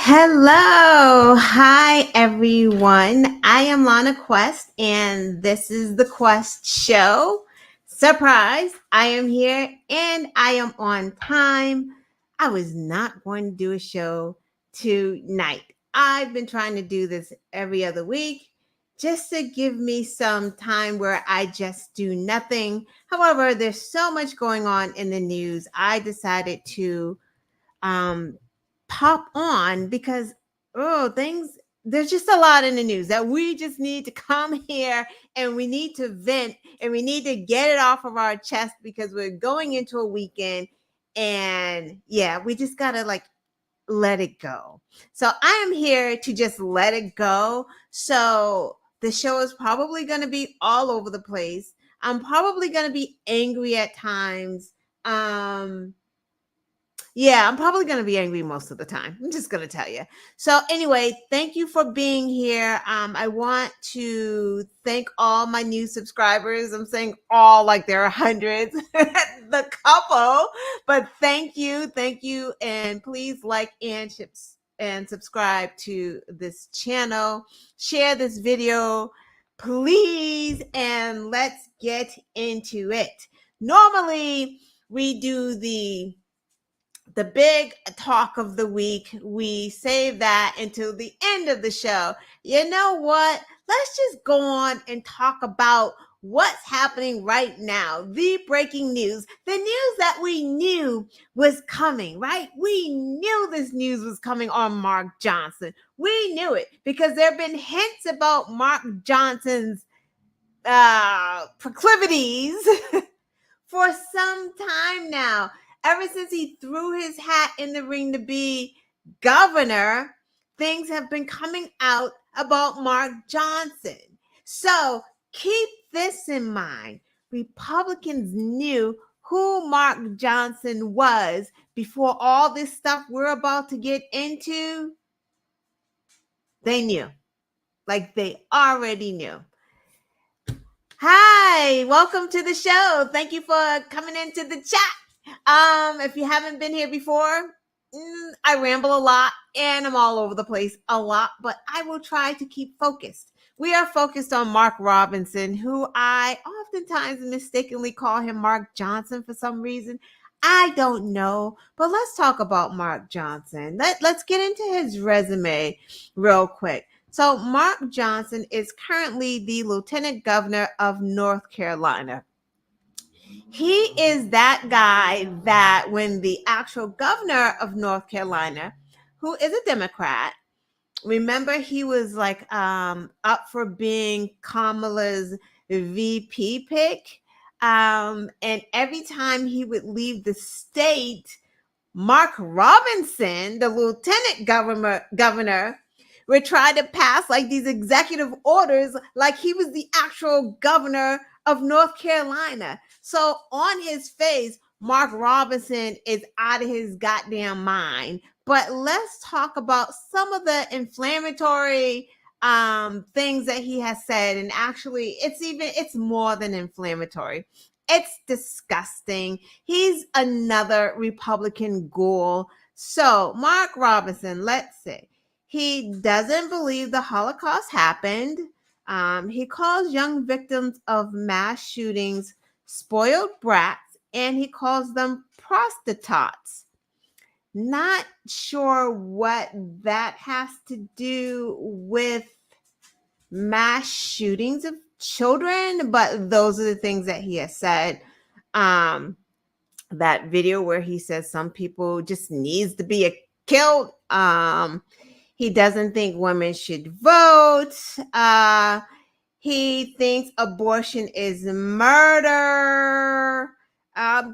Hello. Hi, everyone. I am Lana Quest, and this is the Quest Show. Surprise! I am here and I am on time. I was not going to do a show tonight. I've been trying to do this every other week just to give me some time where I just do nothing. However, there's so much going on in the news. I decided to um, pop on because things there's just a lot in the news that we just need to come here and we need to vent and we need to get it off of our chest because we're going into a weekend and yeah, we just gotta like let it go. So I am here to just let it go. So the show is probably going to be all over the place. I'm probably going to be angry at times. Yeah, I'm probably going to be angry most of the time. I'm just going to tell you. So, anyway, thank you for being here. I want to thank all my new subscribers. I'm saying all like there are hundreds, the couple, but thank you, and please like and subscribe to this channel. Share this video, please, and let's get into it. Normally, we do the big talk of the week. We save that until the end of the show. You know what? Let's just go on and talk about what's happening right now. The breaking news, the news that we knew was coming, right? We knew this news was coming on Mark Johnson. We knew it because there have been hints about Mark Johnson's proclivities for some time now. Ever since he threw his hat in the ring to be governor, things have been coming out about Mark Johnson. So keep this in mind. Republicans knew who Mark Johnson was before all this stuff we're about to get into. They knew. Like they already knew. Hi, welcome to the show. Thank you for coming into the chat. If you haven't been here before, I ramble a lot and I'm all over the place a lot, but I will try to keep focused. We are focused on Mark Robinson, who I oftentimes mistakenly call him Mark Johnson for some reason. I don't know, but let's talk about Mark Johnson. Let's get into his resume real quick. So, Mark Johnson is currently the Lieutenant Governor of North Carolina. He is that guy that when the actual governor of North Carolina, who is a Democrat, remember he was like up for being Kamala's VP pick. And every time he would leave the state, Mark Robinson, the lieutenant governor, would try to pass like these executive orders like he was the actual governor of North Carolina. So on his face, Mark Robinson is out of his goddamn mind. But let's talk about some of the inflammatory things that he has said. And actually, it's more than inflammatory. It's disgusting. He's another Republican ghoul. So, Mark Robinson, let's say, he doesn't believe the Holocaust happened. He calls young victims of mass shootings spoiled brats, and he calls them prostitutes. Not sure what that has to do with mass shootings of children, but those are the things that he has said. That video where he says some people just needs to be killed. He doesn't think women should vote. He thinks abortion is murder.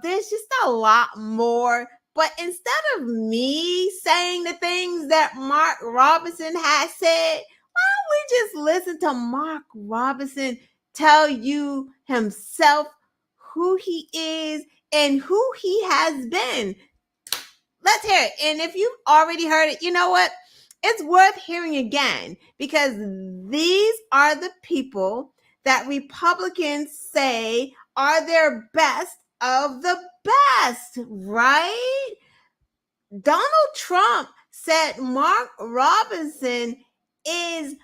There's just a lot more. But instead of me saying the things that Mark Robinson has said, we just listen to Mark Robinson tell you himself who he is and who he has been. Let's hear it. And if you've already heard it, you know what? It's worth hearing again because these are the people that Republicans say are their best of the best, right? Donald Trump said Mark Robinson is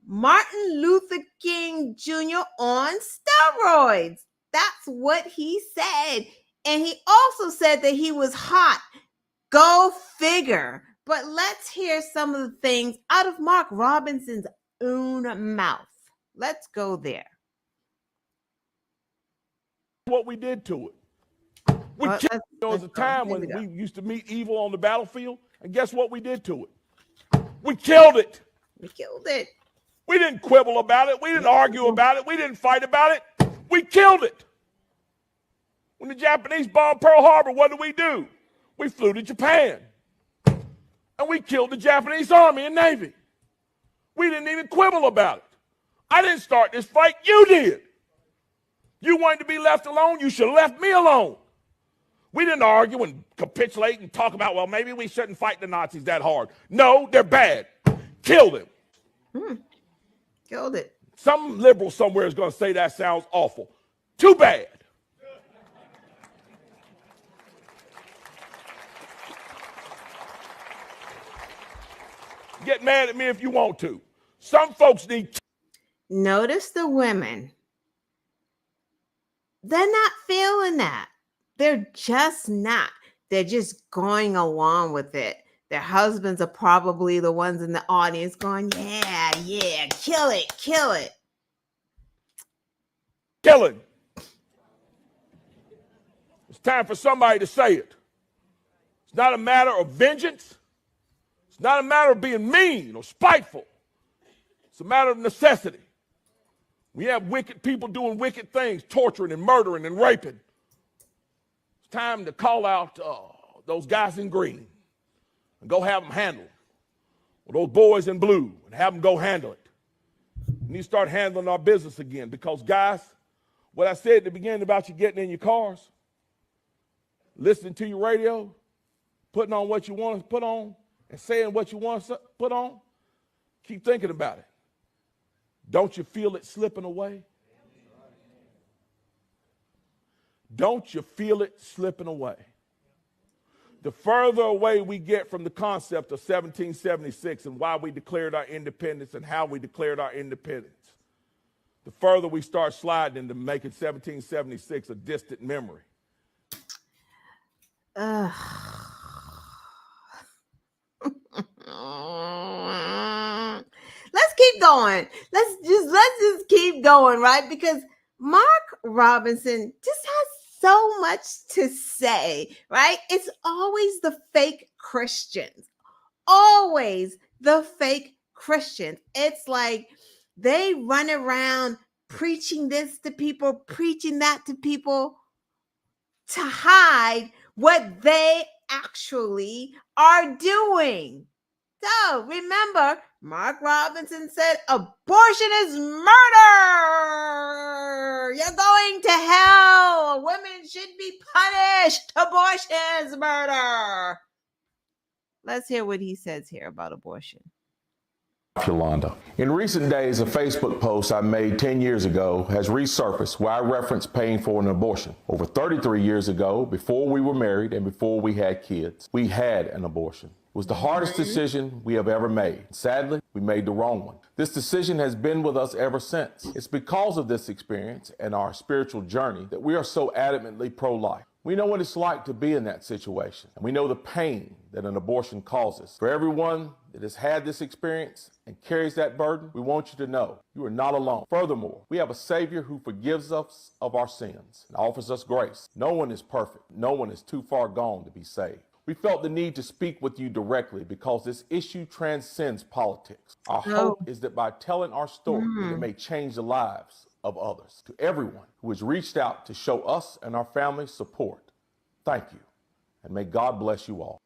Martin Luther King Jr. on steroids. That's what he said. And he also said that he was hot. Go figure. But let's hear some of the things out of Mark Robinson's own mouth. Let's go there. What we did to it. There was a time when we used to meet evil on the battlefield, and guess what we did to it? We killed it. We killed it. We didn't quibble about it. We didn't argue about it. We didn't fight about it. We killed it. When the Japanese bombed Pearl Harbor, what did we do? We flew to Japan, and we killed the Japanese Army and Navy. We didn't even quibble about it. I didn't start this fight. You did. You wanted to be left alone. You should have left me alone. We didn't argue and capitulate and talk about, well, maybe we shouldn't fight the Nazis that hard. No, they're bad. Kill them. Killed it. Some liberal somewhere is going to say that sounds awful. Too bad. Get mad at me if you want to. Some folks need. Notice the women. They're not feeling that. They're just not. They're just going along with it. Their husbands are probably the ones in the audience going, yeah, kill it. Killing. It's time for somebody to say it. It's not a matter of vengeance. It's not a matter of being mean or spiteful. It's a matter of necessity. We have wicked people doing wicked things, torturing and murdering and raping. It's time to call out those guys in green and go have them handle it. Or those boys in blue and have them go handle it. We need to start handling our business again because, guys, what I said at the beginning about you getting in your cars, listening to your radio, putting on what you want to put on, and saying what you want to put on, keep thinking about it. Don't you feel it slipping away? Don't you feel it slipping away? The further away we get from the concept of 1776 and why we declared our independence and how we declared our independence, the further we start sliding into making 1776 a distant memory. Let's keep going. Let's just keep going, right? Because Mark Robinson just has so much to say, right? It's always the fake Christians. Always the fake Christians. It's like they run around preaching this to people, preaching that to people to hide what they actually are doing. So remember, Mark Robinson said abortion is murder. You're going to hell. Women should be punished. Abortion is murder. Let's hear what he says here about abortion. Yolanda. In recent days, a Facebook post I made 10 years ago has resurfaced where I referenced paying for an abortion. Over 33 years ago, before we were married and before we had kids, we had an abortion. It was the hardest decision we have ever made. Sadly, we made the wrong one. This decision has been with us ever since. It's because of this experience and our spiritual journey that we are so adamantly pro-life. We know what it's like to be in that situation, and we know the pain that an abortion causes. For everyone that has had this experience and carries that burden, we want you to know you are not alone. Furthermore, we have a Savior who forgives us of our sins and offers us grace. No one is perfect. No one is too far gone to be saved. We felt the need to speak with you directly because this issue transcends politics. Our hope is that by telling our story, it may change the lives of others. To everyone who has reached out to show us and our family support, thank you, and may God bless you all.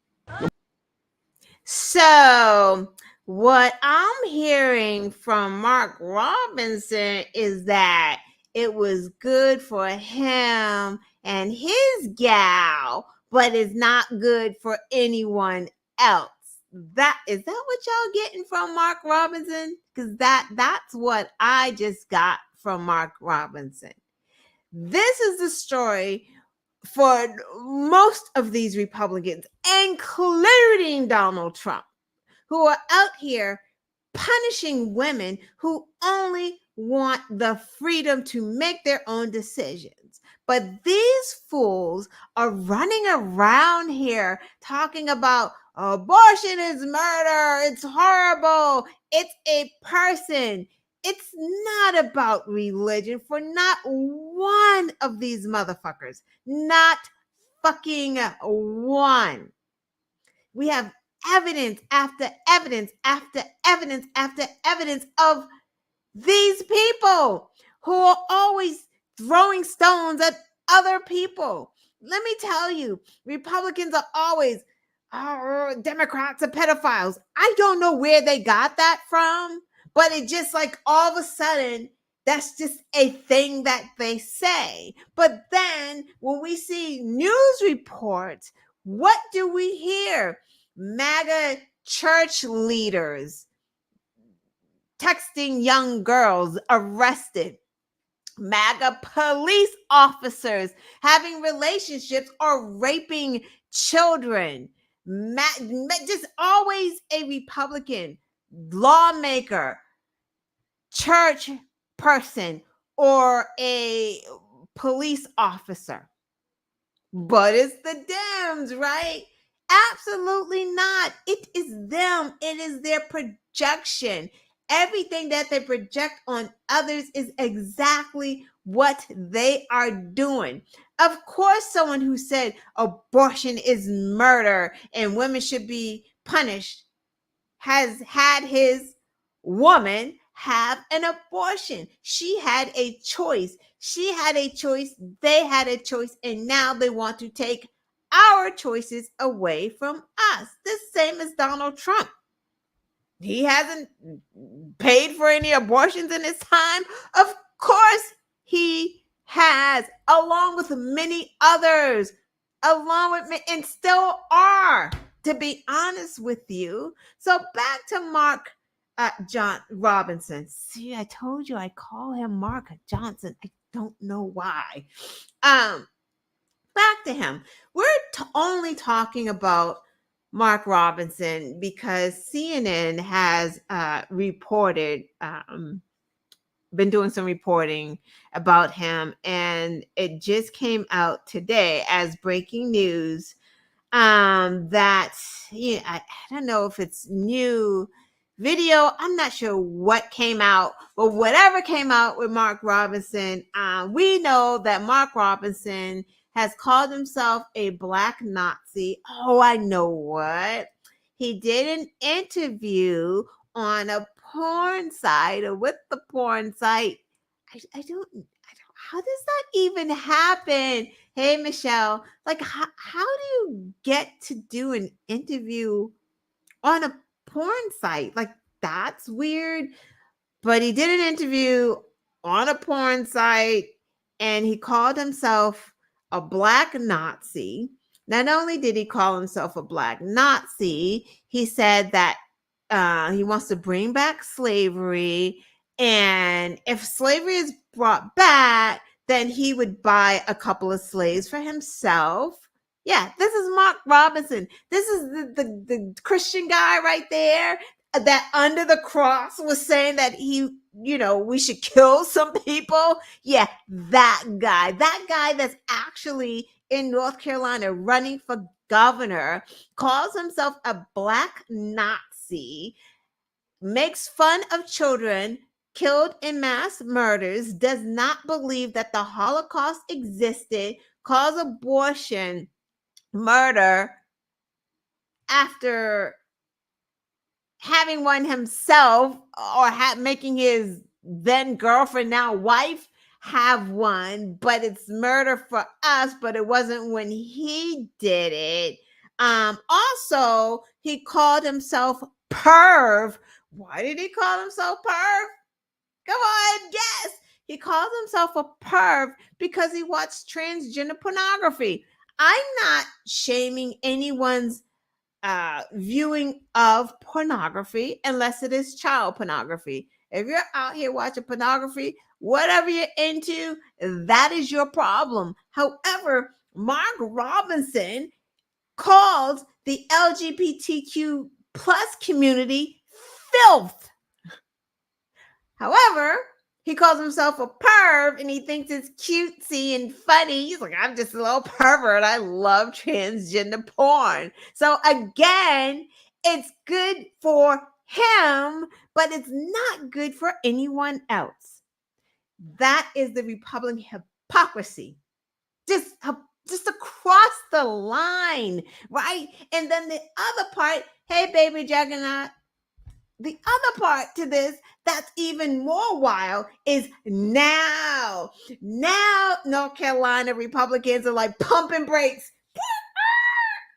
So what I'm hearing from Mark Robinson is that it was good for him and his gal, but it's not good for anyone else. Is that what y'all getting from Mark Robinson? Because that's what I just got from Mark Robinson. This is the story for most of these Republicans, including Donald Trump. who are out here punishing women who only want the freedom to make their own decisions. But these fools are running around here talking about abortion is murder, it's horrible, it's a person. It's not about religion for not one of these motherfuckers. Not fucking one. We have evidence after evidence after evidence after evidence of these people who are always throwing stones at other people. Let me tell you, Republicans are always, Democrats are pedophiles. I don't know where they got that from, but it just like all of a sudden, that's just a thing that they say. But then when we see news reports, what do we hear? MAGA church leaders texting young girls arrested, MAGA police officers having relationships or raping children, just always a Republican lawmaker, church person, or a police officer. But it's the Dems, right? Absolutely not. It is them. It is their projection. Everything that they project on others is exactly what they are doing. Of course, someone who said abortion is murder and women should be punished has had his woman have an abortion. She had a choice. She had a choice. They had a choice. And now they want to take our choices away from us. The same as Donald Trump. He hasn't paid for any abortions in his time. Of course he has, along with many others, along with me, and still are, to be honest with you. So back to Mark John Robinson. See, I told you I call him Mark Johnson. I don't know why. Back to him. We're only talking about Mark Robinson because CNN has reported, been doing some reporting about him, and it just came out today as breaking news that I don't know if it's new video. I'm not sure what came out, but whatever came out with Mark Robinson, we know that Mark Robinson has called himself a black Nazi. Oh, I know what. He did an interview on a porn site, or with the porn site. I don't, how does that even happen? Hey, Michelle, like, how do you get to do an interview on a porn site? Like, that's weird. But he did an interview on a porn site, and he called himself a black Nazi. Not only did he call himself a black Nazi, he said that he wants to bring back slavery. And if slavery is brought back, then he would buy a couple of slaves for himself. Yeah, this is Mark Robinson. This is the Christian guy right there that under the cross was saying that we should kill some people. Yeah, that guy that's actually in North Carolina running for governor, calls himself a black Nazi, makes fun of children killed in mass murders, does not believe that the Holocaust existed, calls abortion murder after having one himself, or making his then girlfriend, now wife, have one, but it's murder for us, but it wasn't when he did it. Also, he called himself perv. Why did he call himself perv? Come on, guess. He calls himself a perv because he watched transgender pornography. I'm not shaming anyone's viewing of pornography unless it is child pornography. If you're out here watching pornography, whatever you're into, that is your problem. However, Mark Robinson called the LGBTQ plus community filth. However, he calls himself a perv and he thinks it's cutesy and funny. He's like, I'm just a little pervert. I love transgender porn. So again, it's good for him, but it's not good for anyone else. That is the Republican hypocrisy. Just across the line, right? And then the other part, hey, baby Juggernaut, the other part to this that's even more wild is now North Carolina Republicans are like pumping brakes.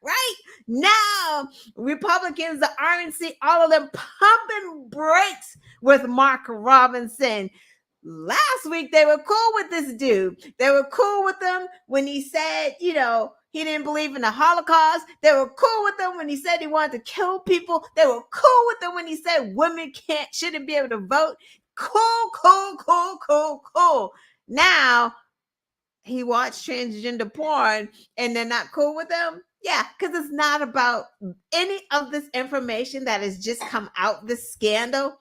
Right now, Republicans, the RNC, all of them pumping brakes with Mark Robinson. Last week, they were cool with this dude. They were cool with him when he said, he didn't believe in the Holocaust. They were cool with him when he said he wanted to kill people. They were cool with him when he said women shouldn't be able to vote. Cool. Now, he watched transgender porn and they're not cool with him. Yeah, because it's not about any of this information that has just come out, this scandal.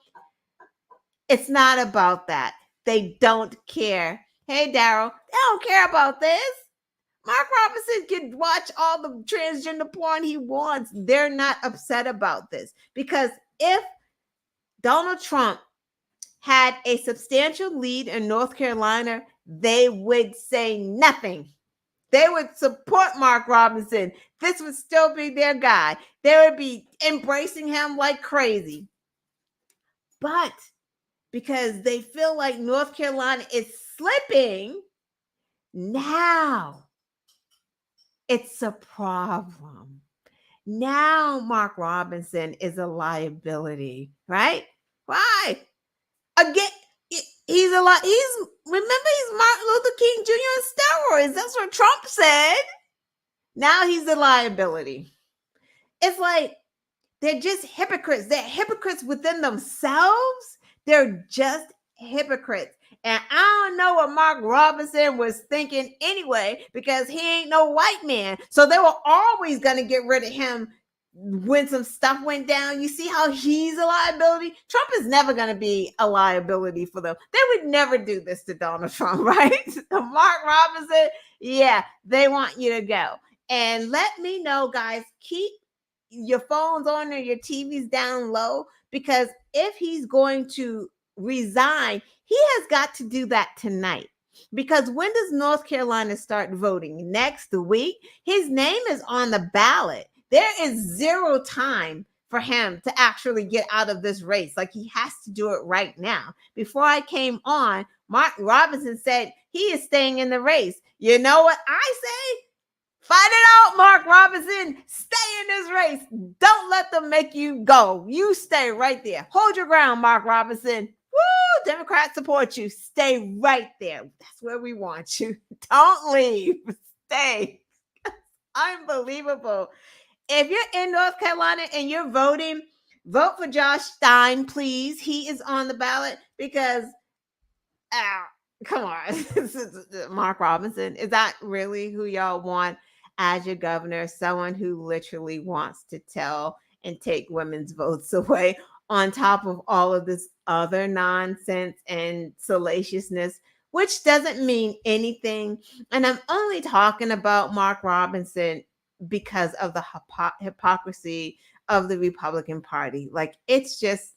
It's not about that. They don't care. Hey, Daryl, they don't care about this. Mark Robinson can watch all the transgender porn he wants. They're not upset about this because if Donald Trump had a substantial lead in North Carolina, they would say nothing. They would support Mark Robinson. This would still be their guy. They would be embracing him like crazy. But because they feel like North Carolina is slipping, now it's a problem. Now Mark Robinson is a liability, right? Why? Again, he's Martin Luther King Jr. on steroids. That's what Trump said. Now he's a liability. It's like they're just hypocrites. They're hypocrites within themselves. They're just hypocrites. And I don't know what Mark Robinson was thinking anyway, because he ain't no white man. So they were always going to get rid of him when some stuff went down. You see how he's a liability? Trump is never going to be a liability for them. They would never do this to Donald Trump, right? Mark Robinson, yeah, they want you to go. And let me know, guys, keep your phones on or your TVs down low, because if he's going to resign, he has got to do that tonight. Because when does North Carolina start voting? Next week? His name is on the ballot. There is zero time for him to actually get out of this race. Like, he has to do it right now. Before I came on, Mark Robinson said he is staying in the race. You know what I say? Fight it out, Mark Robinson. Stay in this race. Don't let them make you go. You stay right there. Hold your ground, Mark Robinson. Woo! Democrats support you. Stay right there. That's where we want you. Don't leave. Stay. Unbelievable. If you're in North Carolina and you're voting, vote for Josh Stein, please. He is on the ballot because, come on. Mark Robinson, is that really who y'all want as your governor? Someone who literally wants to tell and take women's votes away, on top of all of this other nonsense and salaciousness, which doesn't mean anything. And I'm only talking about Mark Robinson because of the hypocrisy of the Republican Party. Like, it's just,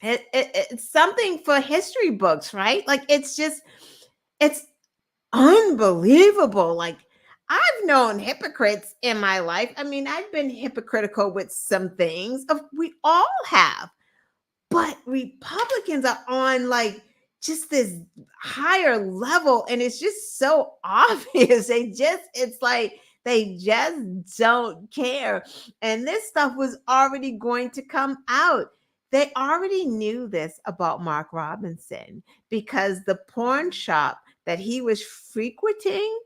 it's something for history books, right? Like, it's unbelievable. Like, I've known hypocrites in my life. I mean, I've been hypocritical with some things. We all have. But Republicans are on like just this higher level, and it's just so obvious. It's like they just don't care. And this stuff was already going to come out. They already knew this about Mark Robinson because the porn shop that he was frequenting,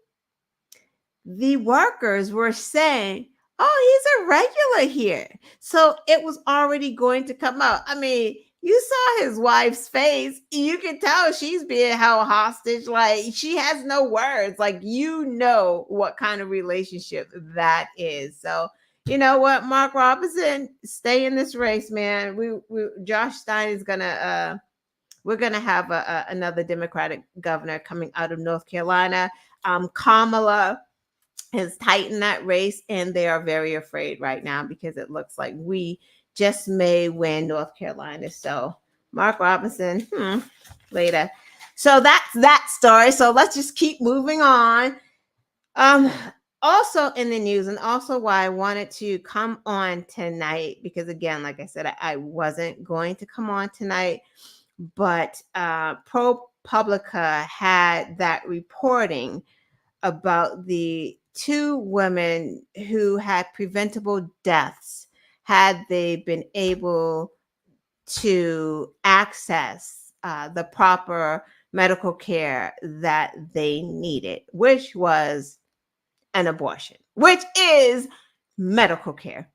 the workers were saying, oh, he's a regular here. So it was already going to come out. I mean, you saw his wife's face. You can tell she's being held hostage. Like, she has no words. Like, you know what kind of relationship that is. So, you know what, Mark Robinson, stay in this race, man. Josh Stein is gonna we're gonna have another Democratic governor coming out of North Carolina. Kamala has tightened that race, and they are very afraid right now because it looks like we just may win North Carolina. So Mark Robinson, later. So that's that story. So let's just keep moving on. Also in the news, and also why I wanted to come on tonight, because again, like I said, I wasn't going to come on tonight, but ProPublica had that reporting about the two women who had preventable deaths had they been able to access the proper medical care that they needed, which was an abortion, which is medical care.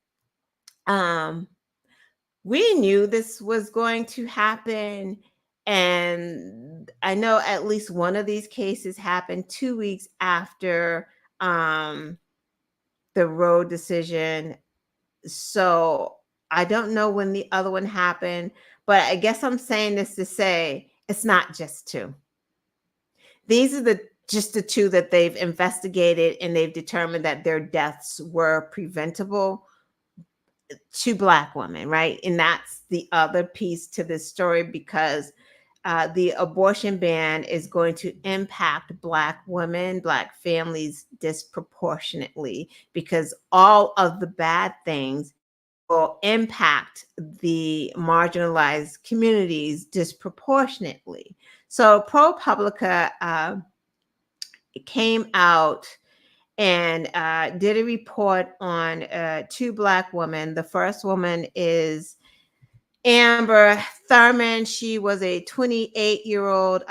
We knew this was going to happen. And I know at least one of these cases happened 2 weeks after the Roe decision. So I don't know when the other one happened, but I guess I'm saying this to say it's not just two. These are just the two that they've investigated, and they've determined that their deaths were preventable. To Black women, right? And that's the other piece to this story, because the abortion ban is going to impact Black women, Black families disproportionately, because all of the bad things will impact the marginalized communities disproportionately. So ProPublica came out and did a report on two Black women. The first woman is Amber Thurman. She was a 28-year-old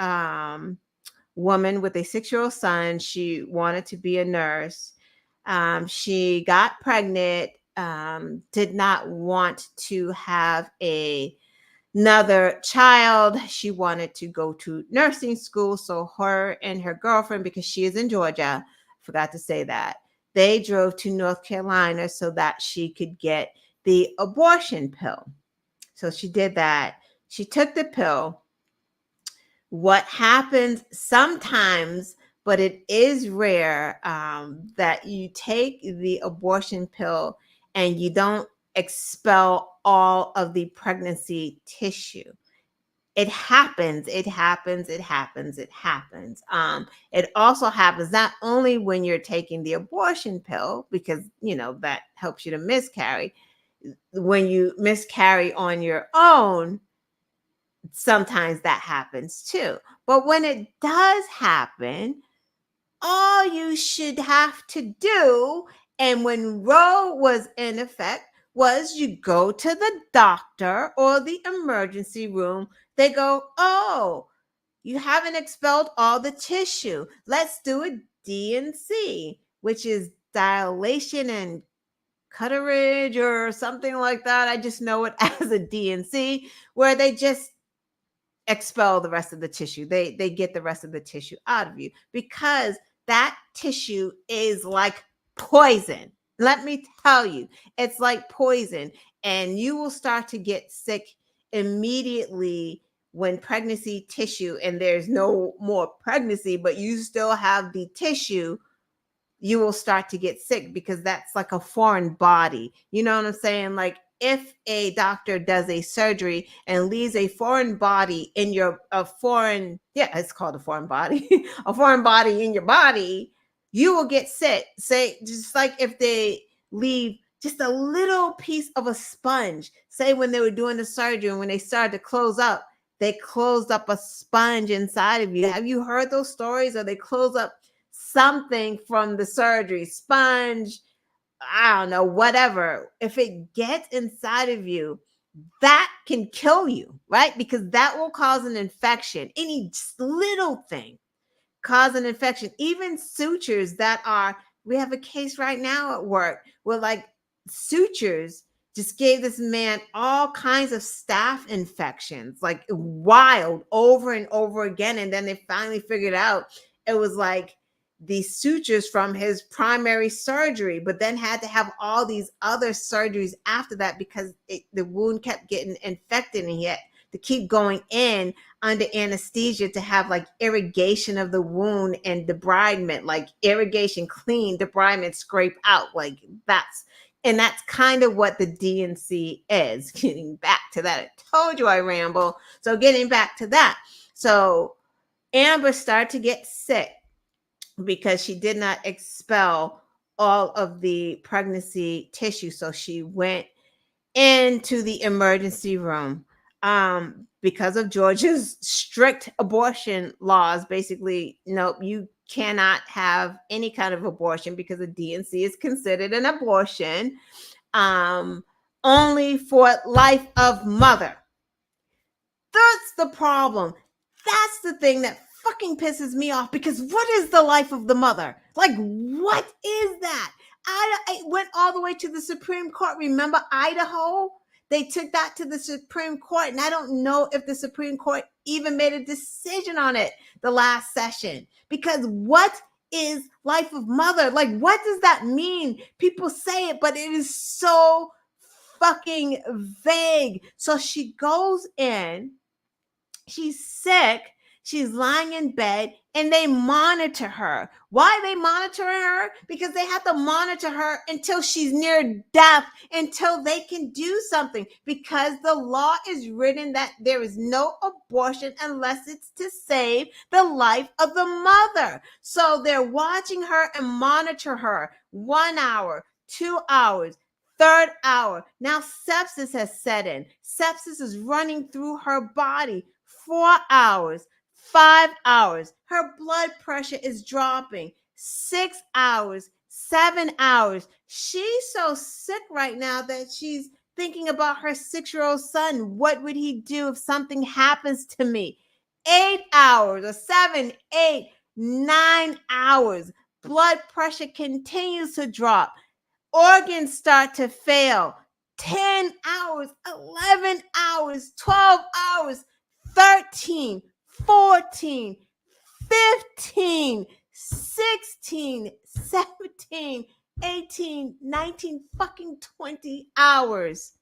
woman with a 6-year-old son. She wanted to be a nurse. She got pregnant, did not want to have another child. She wanted to go to nursing school. So her and her girlfriend, because she is in Georgia, forgot to say that, they drove to North Carolina so that she could get the abortion pill. So she did that. She took the pill. What happens sometimes, but it is rare, that you take the abortion pill and you don't expel all of the pregnancy tissue. It happens. It also happens not only when you're taking the abortion pill, because, that helps you to miscarry. When you miscarry on your own, sometimes that happens too. But when it does happen, all you should have to do, and when Roe was in effect, was you go to the doctor or the emergency room. They go, oh, you haven't expelled all the tissue. Let's do a D&C, which is dilation and cutterage or something like that. I just know it as a D&C, where they just expel the rest of the tissue. They get the rest of the tissue out of you, because that tissue is like poison. Let me tell you, it's like poison, and you will start to get sick immediately when pregnancy tissue, and there's no more pregnancy, but you still have the tissue. You will start to get sick, because that's like a foreign body. You know what I'm saying? Like, if a doctor does a surgery and leaves a foreign body in it's called a foreign body, a foreign body in your body, you will get sick. Say, just like if they leave just a little piece of a sponge, say when they were doing the surgery and when they started to close up, they closed up a sponge inside of you. Have you heard those stories? Or they close up something from the surgery, sponge, I don't know, whatever. If it gets inside of you, that can kill you, right? Because that will cause an infection. Any little thing cause an infection. Even sutures we have a case right now at work where, like, sutures just gave this man all kinds of staph infections, like wild, over and over again. And then they finally figured out it was like these sutures from his primary surgery, but then had to have all these other surgeries after that because the wound kept getting infected, and he had to keep going in under anesthesia to have like irrigation of the wound and debridement, like irrigation, clean, debridement, scrape out. Like that's kind of what the DNC is. Getting back to that, I told you I ramble. So getting back to that. So Amber started to get sick because she did not expel all of the pregnancy tissue. So she went into the emergency room because of Georgia's strict abortion laws. Basically, nope, you cannot have any kind of abortion because the DNC is considered an abortion only for life of mother. That's the problem. That's the thing that fucking pisses me off, because what is the life of the mother? Like, what is that? I went all the way to the Supreme Court. Remember Idaho? They took that to the Supreme Court, and I don't know if the Supreme Court even made a decision on it the last session. Because what is life of mother? Like, what does that mean? People say it, but it is so fucking vague. So she goes in, she's sick, she's lying in bed, and they monitor her. Why are they monitoring her? Because they have to monitor her until she's near death, until they can do something, because the law is written that there is no abortion unless it's to save the life of the mother. So they're watching her and monitor her 1 hour, 2 hours, third hour. Now sepsis has set in. Sepsis is running through her body. 4 hours, 5 hours. Her blood pressure is dropping. 6 hours, 7 hours. She's so sick right now that she's thinking about her 6-year-old son. What would he do if something happens to me? 8 hours, or 7, 8, 9 hours. Blood pressure continues to drop. Organs start to fail. 10 hours, 11 hours, 12 hours, 13, 14, 15, 16, 17, 18, 19, fucking 20 hours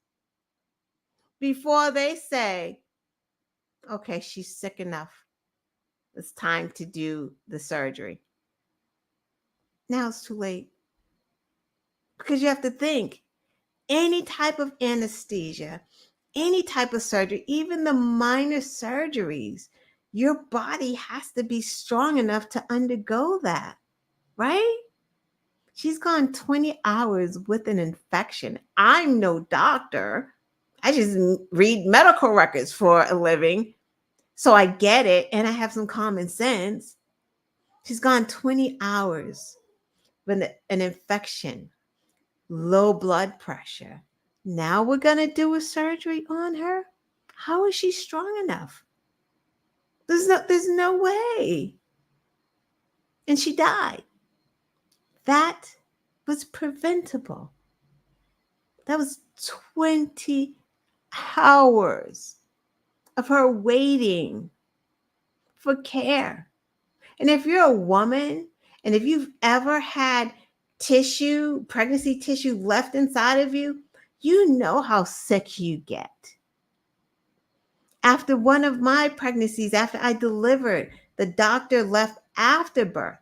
before they say, okay, she's sick enough. It's time to do the surgery. Now it's too late. Because you have to think, any type of anesthesia, any type of surgery, even the minor surgeries, your body has to be strong enough to undergo that, right? She's gone 20 hours with an infection. I'm no doctor. I just read medical records for a living. So I get it, and I have some common sense. She's gone 20 hours with an infection, low blood pressure. Now we're going to do a surgery on her? How is she strong enough? There's no way. And she died. That was preventable. That was 20 hours of her waiting for care. And if you're a woman, and if you've ever had tissue, pregnancy tissue left inside of you, you know how sick you get. After one of my pregnancies, after I delivered, the doctor left after birth.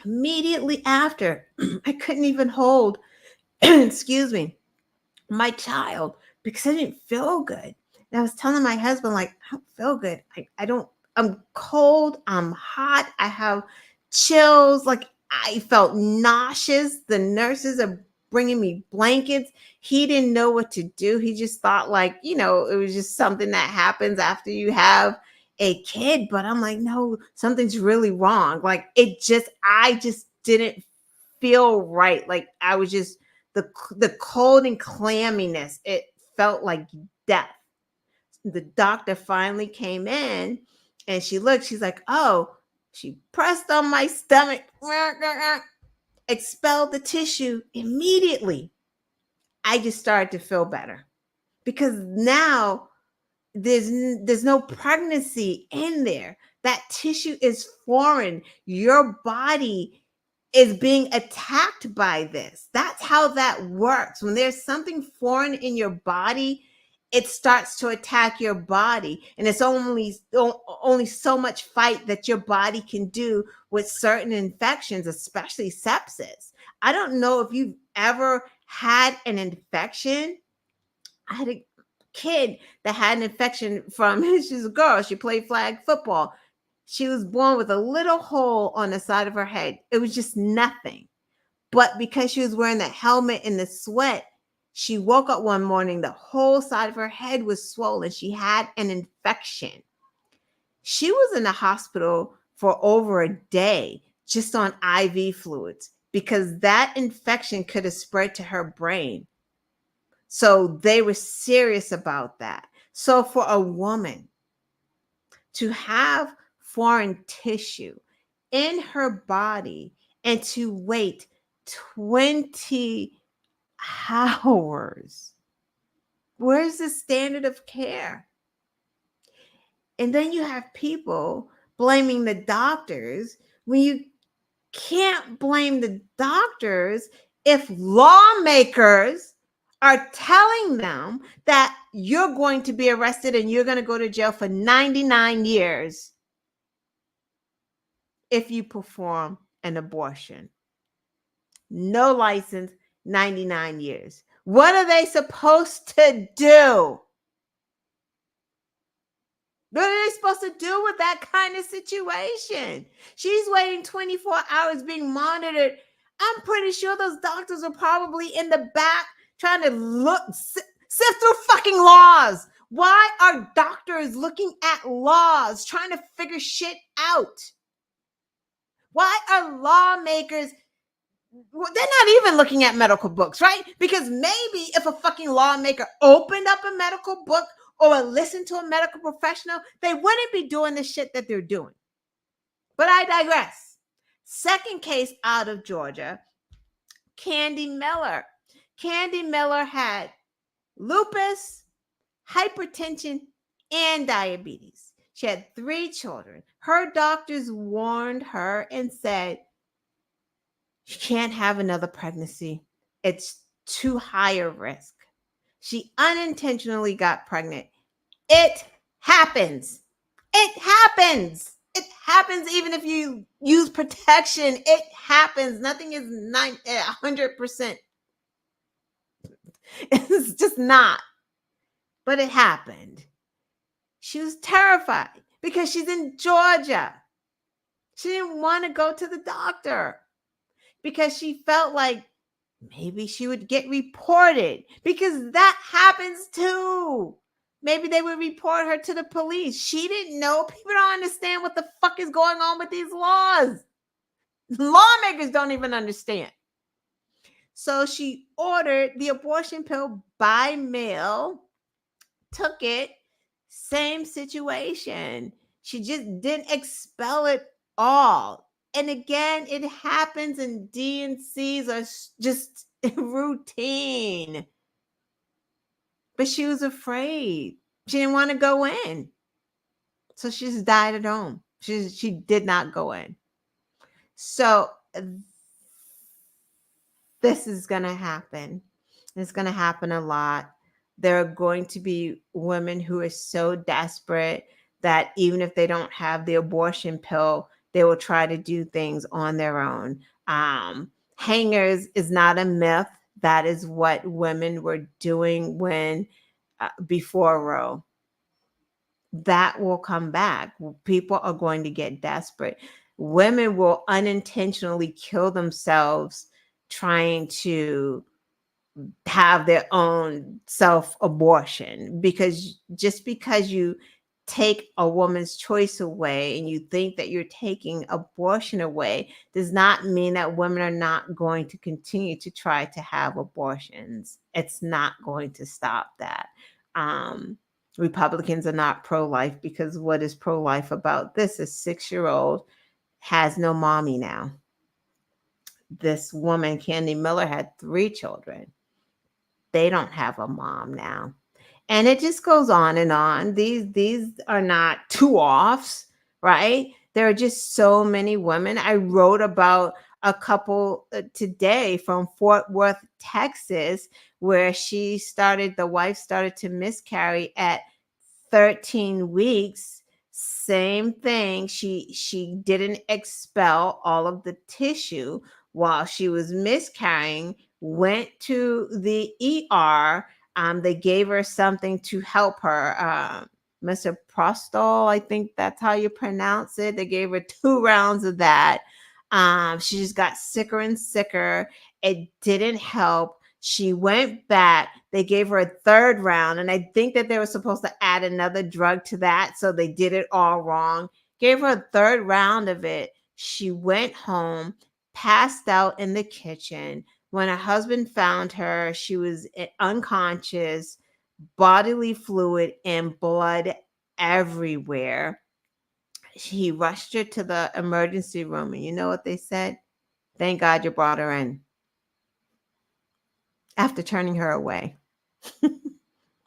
Immediately after, I couldn't even hold, excuse me, my child because I didn't feel good. And I was telling my husband, like, I don't feel good. I'm cold. I'm hot. I have chills. Like, I felt nauseous. The nurses are bringing me blankets. He didn't know what to do. He just thought, like, it was just something that happens after you have a kid. But I'm like, no, something's really wrong. Like, I just didn't feel right. Like, I was just, the cold and clamminess, it felt like death. The doctor finally came in, and she looked, she's like, oh, she pressed on my stomach, expelled the tissue immediately. I just started to feel better because now there's no pregnancy in there. That tissue is foreign. Your body is being attacked by this. That's how that works. When there's something foreign in your body, it starts to attack your body, and it's only so much fight that your body can do with certain infections, especially sepsis. I don't know if you've ever had an infection. I had a kid that had an infection from she's a girl, she played flag football. She was born with a little hole on the side of her head. It was just nothing. But because she was wearing the helmet and the sweat, she woke up one morning, the whole side of her head was swollen. She had an infection. She was in the hospital for over a day just on IV fluids because that infection could have spread to her brain. So they were serious about that. So for a woman to have foreign tissue in her body and to wait 20 hours, where's the standard of care? And then you have people blaming the doctors when you can't blame the doctors if lawmakers are telling them that you're going to be arrested and you're going to go to jail for 99 years if you perform an abortion. No license, 99 years. What are they supposed to do? What are they supposed to do with that kind of situation? She's waiting 24 hours being monitored. I'm pretty sure those doctors are probably in the back trying to sift through fucking laws. Why are doctors looking at laws, trying to figure shit out? Why are lawmakers? They're not even looking at medical books, right? Because maybe if a fucking lawmaker opened up a medical book or listened to a medical professional, they wouldn't be doing the shit that they're doing. But I digress. Second case out of Georgia, Candy Miller. Candy Miller had lupus, hypertension, and diabetes. She had 3 children. Her doctors warned her and said, you can't have another pregnancy. It's too high a risk. She unintentionally got pregnant. It happens. It happens. It happens even if you use protection. It happens. Nothing is 100%. It's just not. But it happened. She was terrified because she's in Georgia. She didn't want to go to the doctor because she felt like maybe she would get reported, because that happens too. Maybe they would report her to the police. She didn't know. People don't understand what the fuck is going on with these laws. Lawmakers don't even understand. So she ordered the abortion pill by mail, took it, same situation. She just didn't expel it all. And again, it happens, and DNCs are just routine. But she was afraid. She didn't want to go in. So she just died at home. She did not go in. So this is going to happen. It's going to happen a lot. There are going to be women who are so desperate that even if they don't have the abortion pill, they will try to do things on their own. Hangers is not a myth. That is what women were doing when before Roe. That will come back. People are going to get desperate. Women will unintentionally kill themselves trying to have their own self-abortion, because just because you take a woman's choice away and you think that you're taking abortion away does not mean that women are not going to continue to try to have abortions. It's not going to stop that. Republicans are not pro-life, because what is pro-life about this? A 6-year-old has no mommy now. This woman, Candy Miller, had 3 children. They don't have a mom now. And it just goes on and on. These are not 2-offs. right? There are just so many women. I wrote about a couple today from Fort Worth, Texas, where the wife started to miscarry at 13 weeks. Same thing. She didn't expel all of the tissue while she was miscarrying, went to the ER. They gave her something to help her. Mr. Prostol, I think that's how you pronounce it. They gave her 2 rounds of that. She just got sicker and sicker. It didn't help. She went back. They gave her a 3rd round, and I think that they were supposed to add another drug to that, so they did it all wrong. Gave her a 3rd round of it. She went home, passed out in the kitchen. When her husband found her, she was unconscious, bodily fluid and blood everywhere. He rushed her to the emergency room, and you know what they said? Thank God you brought her in. After turning her away. This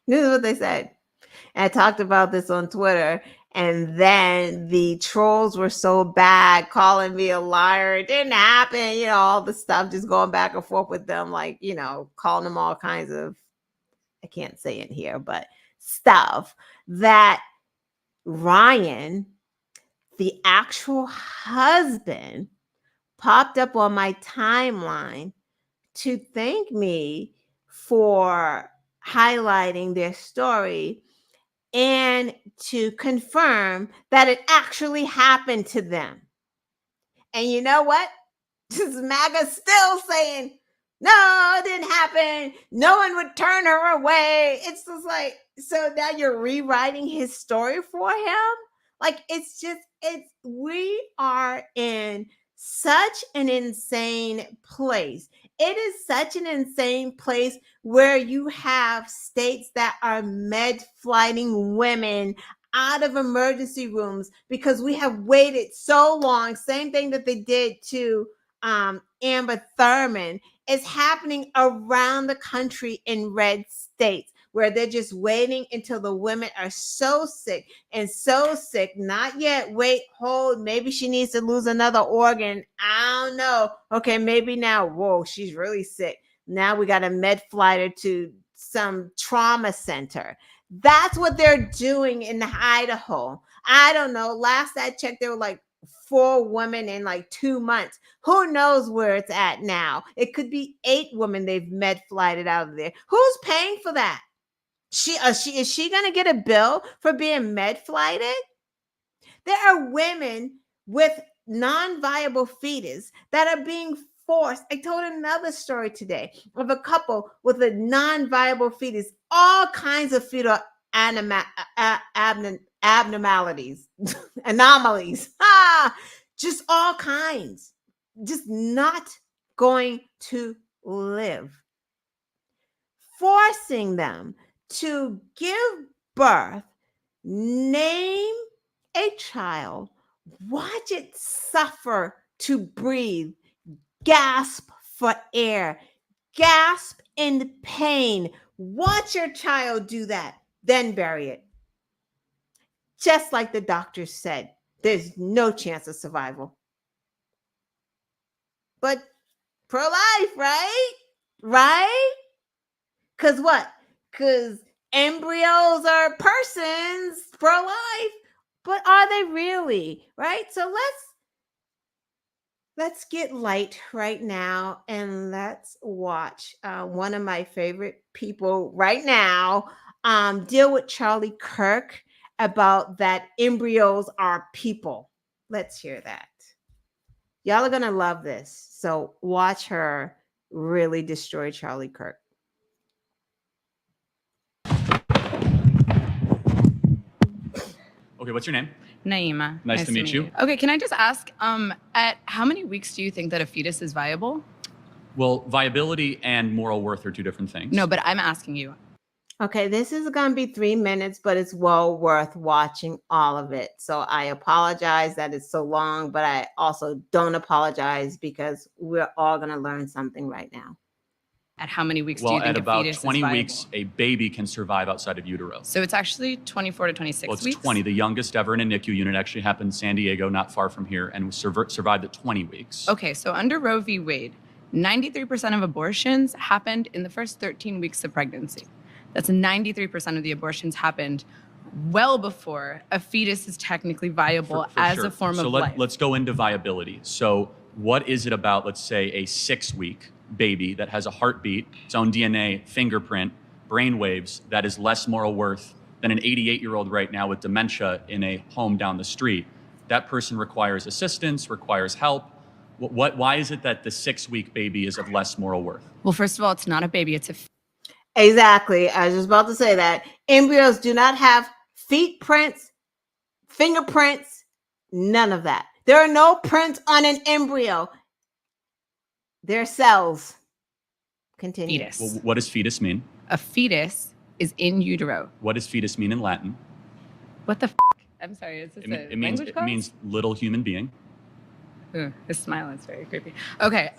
is what they said. And I talked about this on Twitter, and then the trolls were so bad, calling me a liar. It didn't happen, all the stuff, just going back and forth with them, like, calling them all kinds of, I can't say it here, but stuff that Ryan, the actual husband, popped up on my timeline to thank me for highlighting their story and to confirm that it actually happened to them. And you know what? This MAGA still saying, no, it didn't happen. No one would turn her away. It's just like, so now you're rewriting his story for him? Like, we are in such an insane place. It is such an insane place where you have states that are med-flighting women out of emergency rooms because we have waited so long. Same thing that they did to Amber Thurman is happening around the country in red states where they're just waiting until the women are so sick, not yet, wait, hold, maybe she needs to lose another organ, I don't know, okay, maybe now, whoa, she's really sick, now we got a med flighter to some trauma center. That's what they're doing in Idaho. I don't know, last I checked there were like 4 women in like 2 months. Who knows where it's at now? It could be 8 women they've med flighted out of there. Who's paying for that? Is she going to get a bill for being med flighted? There are women with non-viable fetus that are being forced. I told another story today of a couple with a non-viable fetus, all kinds of fetal abnormalities, anomalies, just all kinds, just not going to live. Forcing them to give birth, name a child, watch it suffer to breathe, gasp for air, gasp in pain. Watch your child do that, then bury it. Just like the doctor said, there's no chance of survival. But pro-life, right? Right? Because what? Because embryos are persons, pro-life, but are they really? Right? So let's get light right now and let's watch one of my favorite people right now deal with Charlie Kirk about that embryos are people. Let's hear that. Y'all are gonna love this. So watch her really destroy Charlie Kirk. Okay, what's your name? Naima. Nice to meet you. Okay, can I just ask, at how many weeks do you think that a fetus is viable? Well, viability and moral worth are 2 different things. No, but I'm asking you. Okay, this is going to be 3 minutes, but it's well worth watching all of it. So I apologize that it's so long, but I also don't apologize because we're all going to learn something right now. At how many weeks do Well, you think at a about fetus 20 is viable? weeks, a baby can survive outside of utero. So it's actually 24 to 26 Well, it's weeks? 20. The youngest ever in a NICU unit actually happened in San Diego, not far from here, and survived at 20 weeks. Okay, so under Roe v. Wade, 93% of abortions happened in the first 13 weeks of pregnancy. That's 93% of the abortions happened well before a fetus is technically viable For as sure. a form so of life. Let's go into viability. So what is it about, let's say, a 6-week baby that has a heartbeat, its own DNA, fingerprint, brain waves, that is less moral worth than an 88-year-old right now with dementia in a home down the street? That person requires assistance, requires help. Why is it that the 6-week baby is of less moral worth? Well, first of all, it's not a baby, it's a Exactly. I was just about to say that. Embryos do not have feet prints, fingerprints, none of that. There are no prints on an embryo. They're cells. Continue. fetus. Well, what does fetus mean? A fetus is in utero. What does fetus mean in Latin? What the f? I'm sorry, is this It means little human being. Ooh, his smile is very creepy. Okay.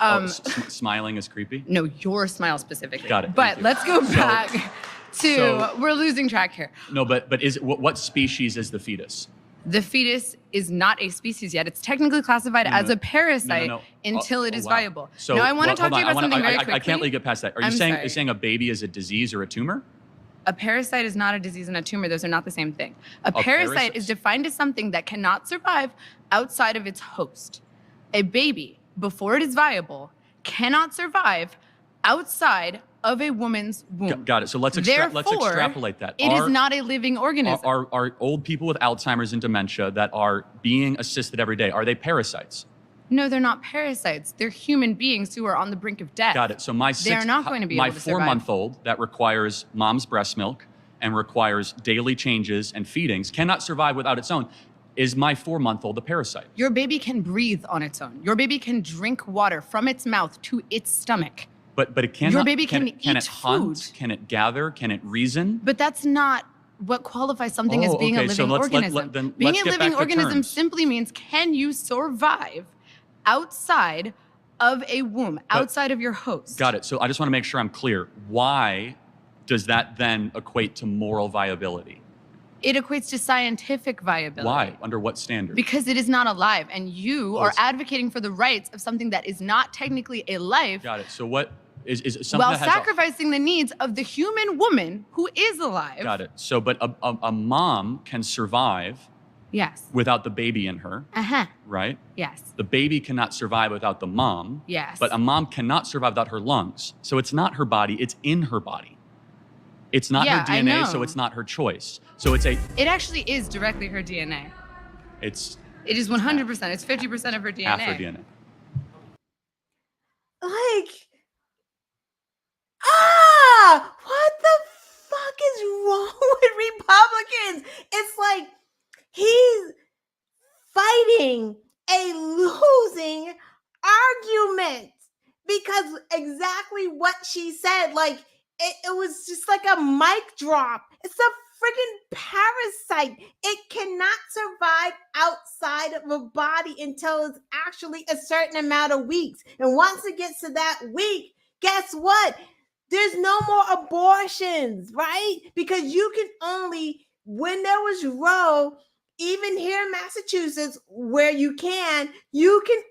Smiling is creepy. No, your smile specifically. Got it. But Thank you. let's go back to we're losing track here. No, but is it, what species is the fetus? The fetus is not a species yet. It's technically classified as a parasite until it is wow. viable. So now, I want to talk to you about something very quickly. I can't let you get past that. Are you saying a baby is a disease or a tumor? A parasite is not a disease and a tumor. Those are not the same thing. A parasite is defined as something that cannot survive outside of its host. A baby, before it is viable, cannot survive outside of a woman's womb. Got it. So let's extrapolate that. It is not a living organism. Are old people with Alzheimer's and dementia that are being assisted every day, are they parasites? No, they're not parasites. They're human beings who are on the brink of death. Got it. So they're not going to be able to survive. My 4-month-old that requires mom's breast milk and requires daily changes and feedings cannot survive without its own. Is my 4-month-old a parasite? Your baby can breathe on its own. Your baby can drink water from its mouth to its stomach. But it cannot. Your baby can eat it hunt? food. Can it gather? Can it reason? But that's not what qualifies something as being a living organism. Being a living organism simply means, can you survive outside of a womb, outside of your host? Got it. So I just want to make sure I'm clear. Why does that then equate to moral viability? It equates to scientific viability. Why? Under what standard? Because it is not alive, and you are advocating for the rights of something that is not technically a life. Got it. So what is something while that has sacrificing the needs of the human woman who is alive. Got it. So, but a mom can survive. Yes. Without the baby in her. Uh-huh. Right? Yes. The baby cannot survive without the mom. Yes. But a mom cannot survive without her lungs. So it's not her body, it's in her body. It's not her DNA, so it's not her choice. So it actually is directly her DNA. It is 100%. It's 50% of her DNA. Half her DNA. What the fuck is wrong with Republicans? It's like he's fighting a losing argument because exactly what she said, like it was just like a mic drop. It's a freaking parasite. It cannot survive outside of a body until it's actually a certain amount of weeks. And once it gets to that week, guess what? There's no more abortions, right? Because you can only, when there was Roe, even here in Massachusetts, where you can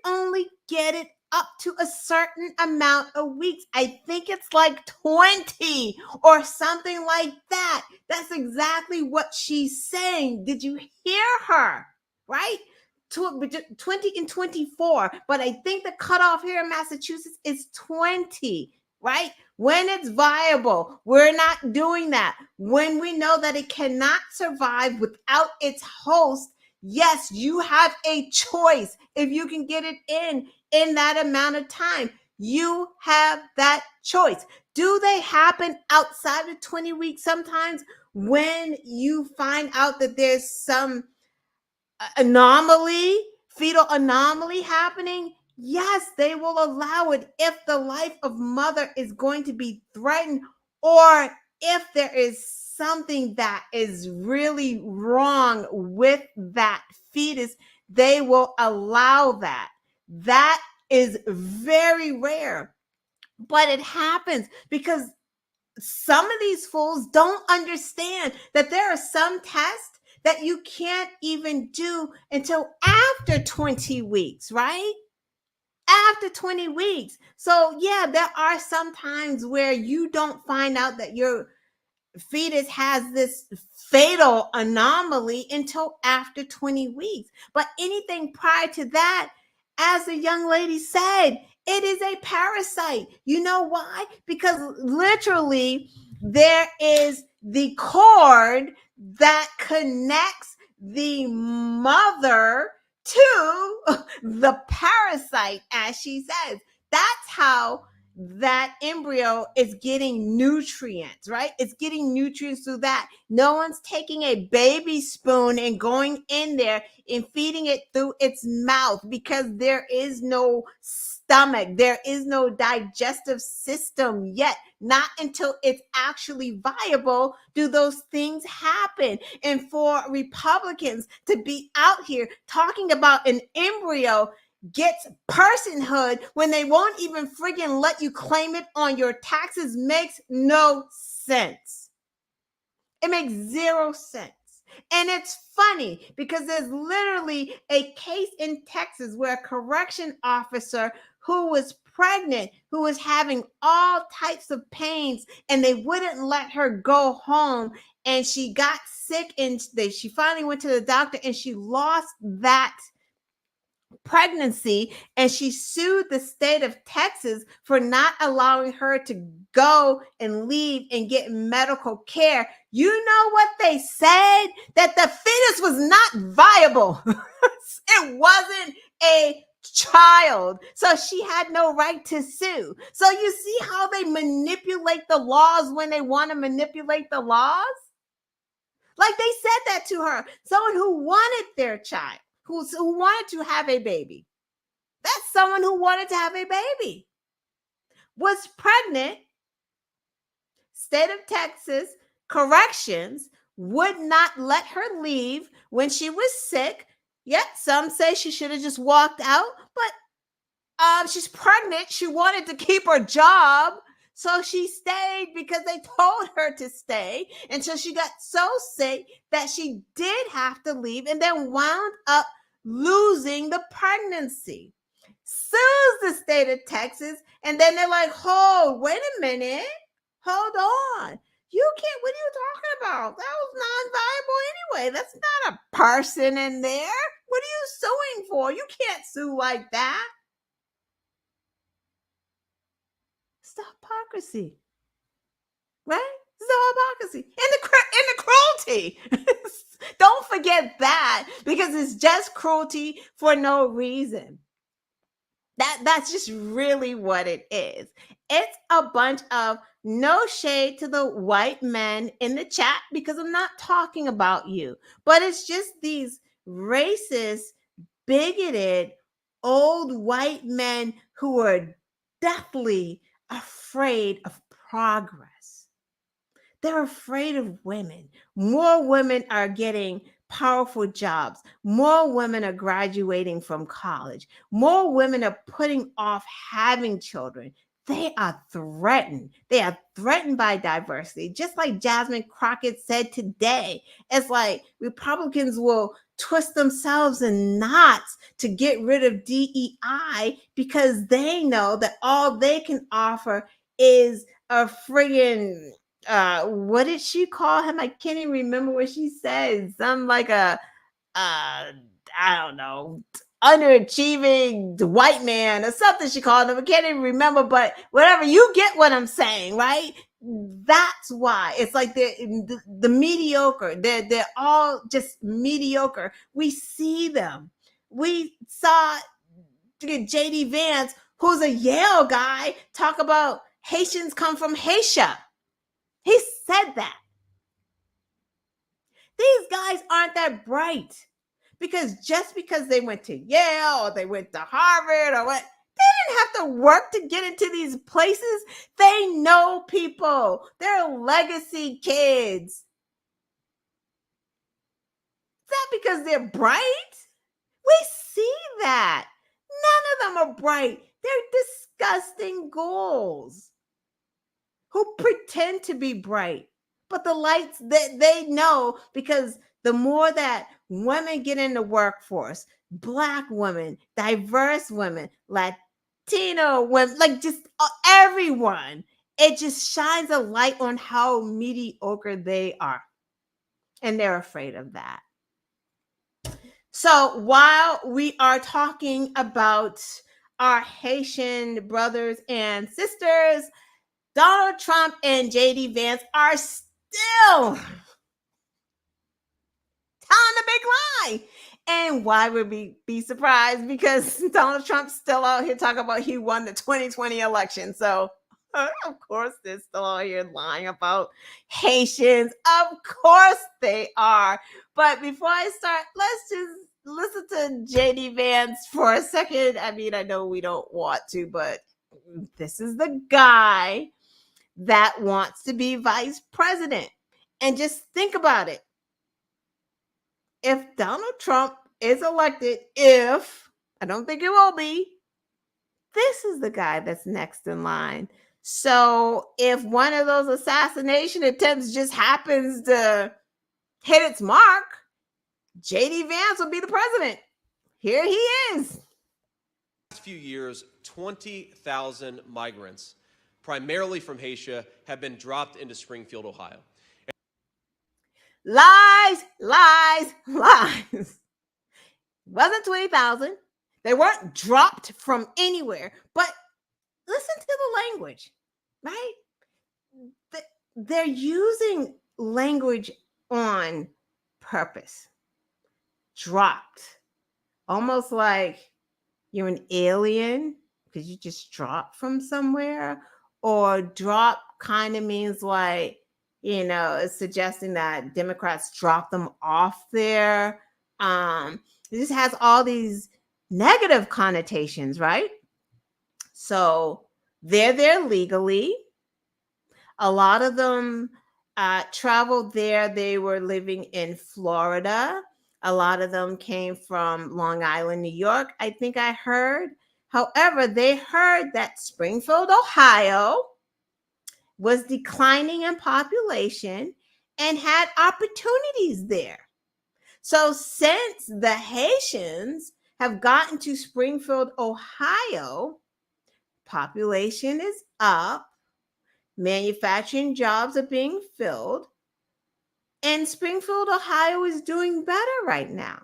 only get it up to a certain amount of weeks. I think it's like 20 or something like that. That's exactly what she's saying. Did you hear her? Right? 20 and 24. But I think the cutoff here in Massachusetts is 20, right? When it's viable, we're not doing that. When we know that it cannot survive without its host, yes, you have a choice. If you can get it in that amount of time, you have that choice. Do they happen outside of 20 weeks sometimes when you find out that there's some fetal anomaly happening? Yes, they will allow it if the life of mother is going to be threatened, or if there is something that is really wrong with that fetus, they will allow that. That is very rare. But it happens because some of these fools don't understand that there are some tests that you can't even do until after 20 weeks, right? After 20 weeks. So, yeah, there are some times where you don't find out that your fetus has this fatal anomaly until after 20 weeks. But anything prior to that, as the young lady said, it is a parasite. You know why? Because literally there is the cord that connects the mother to the parasite, as she says. That's how that embryo is getting nutrients, right? It's getting nutrients through that. No one's taking a baby spoon and going in there and feeding it through its mouth because there is no stomach. There is no digestive system yet. Not until it's actually viable do those things happen. And for Republicans to be out here talking about an embryo gets personhood when they won't even friggin' let you claim it on your taxes makes no sense. It makes zero sense. And it's funny because there's literally a case in Texas where a correction officer who was pregnant, who was having all types of pains, and they wouldn't let her go home. And she got sick and she finally went to the doctor and she lost that pregnancy, and she sued the state of Texas for not allowing her to go and leave and get medical care. You know what they said? That the fetus was not viable. It wasn't a child. So she had no right to sue. So you see how they manipulate the laws when they want to manipulate the laws? Like they said that to her, someone who wanted their child, who wanted to have a baby. That's someone who wanted to have a baby, was pregnant. State of Texas corrections would not let her leave when she was sick. Yet some say she should have just walked out, but she's pregnant. She wanted to keep her job. So she stayed because they told her to stay until she got so sick that she did have to leave and then wound up losing the pregnancy. Sues the state of Texas, and then they're like, wait a minute, hold on. You can't, what are you talking about? That was non-viable anyway. That's not a person in there. What are you suing for? You can't sue like that. It's the hypocrisy, right? It's the hypocrisy and the cruelty. Don't forget that, because it's just cruelty for no reason. That's just really what it is. It's a bunch of no shade to the white men in the chat, because I'm not talking about you, but it's just these racist, bigoted, old white men who are deathly afraid of progress. They're afraid of women. More women are getting powerful jobs. More women are graduating from college. More women are putting off having children. They are threatened. They are threatened by diversity. Just like Jasmine Crockett said today, it's like Republicans will twist themselves in knots to get rid of DEI because they know that all they can offer is a friggin' what did she call him? I can't even remember what she said. Some like a I don't know, underachieving white man or something she called him. I can't even remember, but whatever, you get what I'm saying, right? That's why it's like the mediocre. They're all just mediocre. We see them. We saw JD Vance, who's a Yale guy, talk about Haitians come from Haitian. He said that. These guys aren't that bright, because just because they went to Yale or they went to Harvard or what, they didn't have to work to get into these places. They know people. They're legacy kids. Is that because they're bright? We see that. None of them are bright. They're disgusting ghouls who pretend to be bright. But the lights that they know, because the more that women get in the workforce, Black women, diverse women, Latino women, like just everyone, it just shines a light on how mediocre they are. And they're afraid of that. So while we are talking about our Haitian brothers and sisters, Donald Trump and JD Vance are still telling a big lie. And why would we be surprised? Because Donald Trump's still out here talking about he won the 2020 election. So of course they're still out here lying about Haitians. Of course they are. But before I start, let's just listen to JD Vance for a second. I mean, I know we don't want to, but this is the guy that wants to be vice president. And just think about it. If Donald Trump is elected, I don't think it will be, this is the guy that's next in line. So if one of those assassination attempts just happens to hit its mark, JD Vance will be the president. Here he is. Last few years, 20,000 migrants, primarily from Haiti, have been dropped into Springfield, Ohio. Lies, lies, lies. Wasn't 20,000. They weren't dropped from anywhere. But listen to the language, right? They're using language on purpose. Dropped. Almost like you're an alien because you just dropped from somewhere. Or drop kind of means like, it's suggesting that Democrats drop them off there. This has all these negative connotations, right? So they're there legally. A lot of them traveled there. They were living in Florida. A lot of them came from Long Island, New York, I think I heard. However, they heard that Springfield, Ohio was declining in population and had opportunities there. So since the Haitians have gotten to Springfield, Ohio, population is up, manufacturing jobs are being filled, and Springfield, Ohio is doing better right now.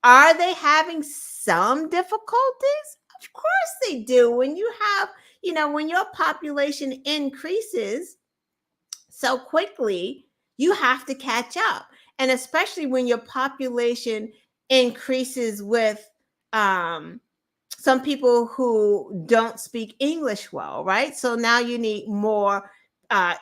Are they having some difficulties? Of course they do. When you have, when your population increases so quickly, you have to catch up. And especially when your population increases with some people who don't speak English well, right? So now you need more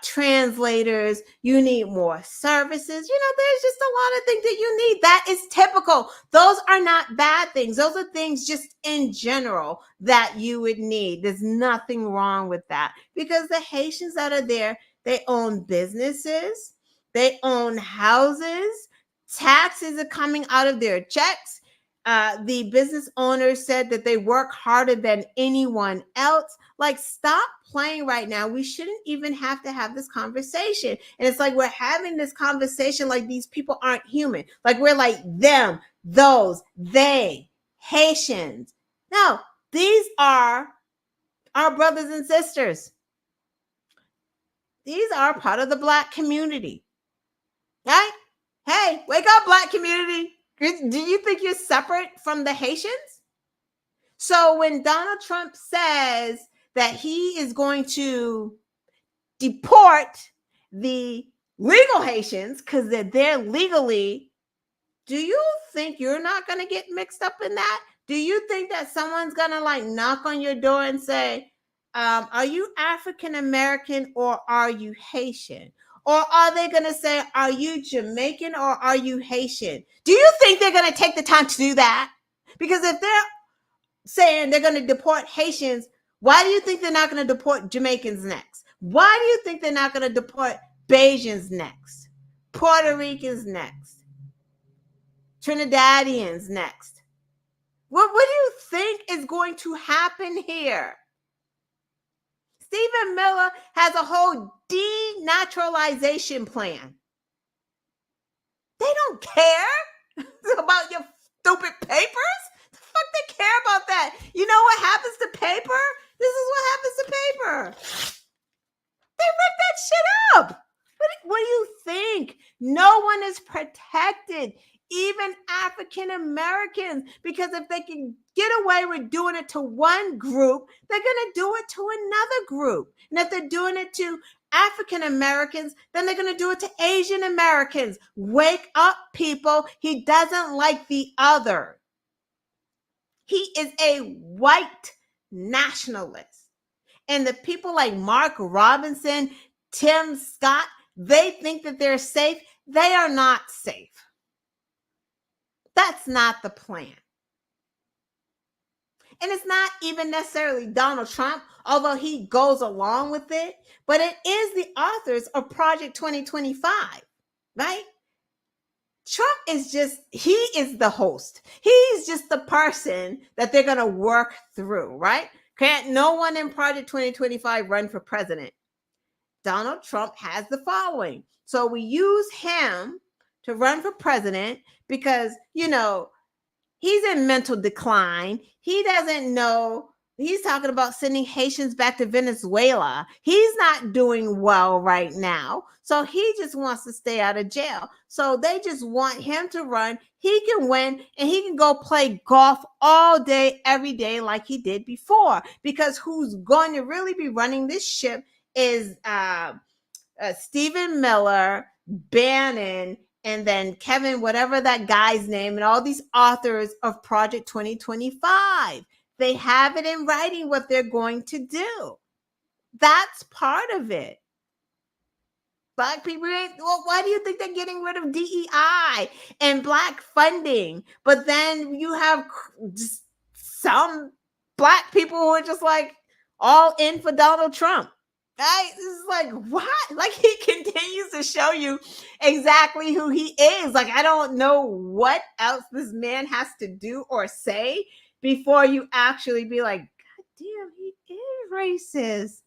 translators, you need more services. There's just a lot of things that you need. That is typical. Those are not bad things. Those are things just in general that you would need. There's nothing wrong with that because the Haitians that are there, they own businesses, they own houses, taxes are coming out of their checks. The business owners said that they work harder than anyone else. Like, stop playing right now. We shouldn't even have to have this conversation. And it's like we're having this conversation like these people aren't human. Like we're like them, those, they, Haitians. No, these are our brothers and sisters. These are part of the Black community. Right? Hey, wake up, Black community. Do you think you're separate from the Haitians? So when Donald Trump says that he is going to deport the legal Haitians because they're there legally, do you think you're not going to get mixed up in that? Do you think that someone's going to knock on your door and say, are you African American or are you Haitian? Or are they going to say, are you Jamaican or are you Haitian? Do you think they're going to take the time to do that? Because if they're saying they're going to deport Haitians, why do you think they're not going to deport Jamaicans next? Why do you think they're not going to deport Bajans next? Puerto Ricans next? Trinidadians next? What do you think is going to happen here? Stephen Miller has a whole denaturalization plan. They don't care about your stupid papers. The fuck they care about that? You know what happens to paper? This is what happens to paper. They rip that shit up. What do you think? No one is protected, even African Americans, because if they can get away with doing it to one group, they're going to do it to another group. And if they're doing it to African Americans, then they're going to do it to Asian Americans. Wake up, people. He doesn't like the other. He is a white nationalist. And the people like Mark Robinson, Tim Scott, they think that they're safe. They are not safe. That's not the plan. And it's not even necessarily Donald Trump, although he goes along with it, but it is the authors of Project 2025, right? Trump is he is the host. He's just the person that they're going to work through, right? Can't no one in Project 2025 run for president? Donald Trump has the following. So we use him to run for president because, he's in mental decline. He doesn't know. He's talking about sending Haitians back to Venezuela. He's not doing well right now. So he just wants to stay out of jail. So they just want him to run. He can win and he can go play golf all day, every day like he did before. Because who's going to really be running this ship is Stephen Miller, Bannon, and then Kevin, whatever that guy's name, and all these authors of Project 2025. They have it in writing what they're going to do. That's part of it. Black people, why do you think they're getting rid of DEI and Black funding? But then you have just some Black people who are just like all in for Donald Trump. Right? This is like, what? Like, he continues to show you exactly who he is. Like, I don't know what else this man has to do or say before you actually be like, God damn, he is racist.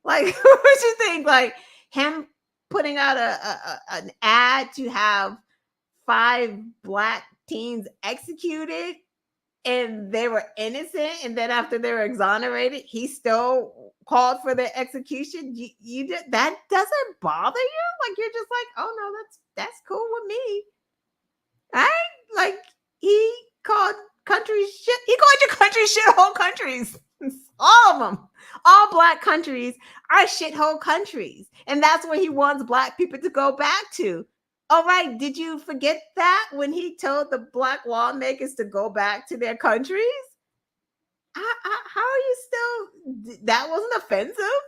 Like, what you think? Like, him putting out an ad to have 5 Black teens executed and they were innocent, and then after they were exonerated, he still called for their execution. That doesn't bother you? Like, you're just like, oh no, that's cool with me. Right? Like, he called countries shit. He called your country shithole countries. All of them. All Black countries are shithole countries. And that's where he wants Black people to go back to. All right, did you forget that when he told the Black lawmakers to go back to their countries? How are you still, that wasn't offensive?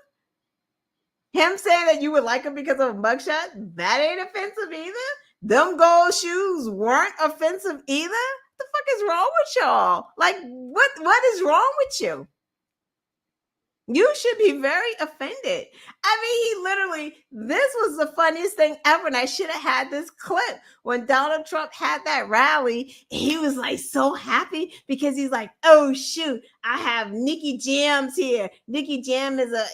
Him saying that you would like him because of a mugshot, that ain't offensive either. Them gold shoes weren't offensive either. What the fuck is wrong with y'all? Like, what is wrong with you? You should be very offended. I mean, he literally, this was the funniest thing ever. And I should have had this clip when Donald Trump had that rally. He was like so happy because he's like, oh, shoot, I have Nicky Jams here. Nicky Jam is a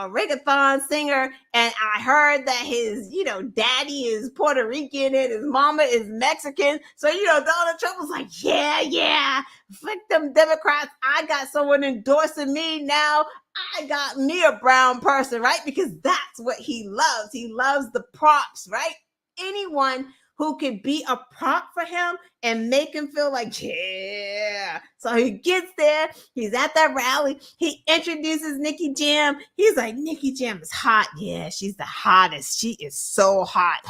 reggaeton singer. And I heard that his, daddy is Puerto Rican and his mama is Mexican. So, Donald Trump was like, yeah, fuck them Democrats. I got someone endorsing me now. I got me a brown person, right? Because that's what he loves. He loves the props, right? Anyone who can be a prop for him and make him feel like, yeah. So he gets there. He's at that rally. He introduces Nicky Jam. He's like, Nicky Jam is hot. Yeah, she's the hottest. She is so hot,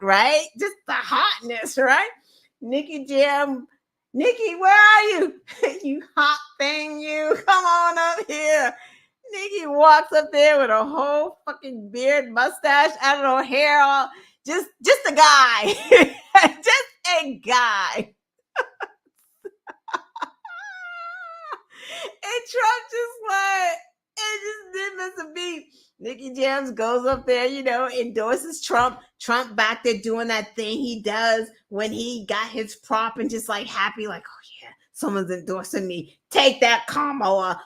right? Just the hotness, right? Nicky Jam. Nikki, where are you? You hot thing, you. Come on up here. Nikki walks up there with a whole fucking beard, mustache, I don't know, hair, all just a guy. Just a guy. And Trump just like, it just didn't miss a beat. Nicky Jams goes up there, endorses Trump. Trump back there doing that thing he does when he got his prop and just like happy, like, oh yeah, someone's endorsing me. Take that, Kamala,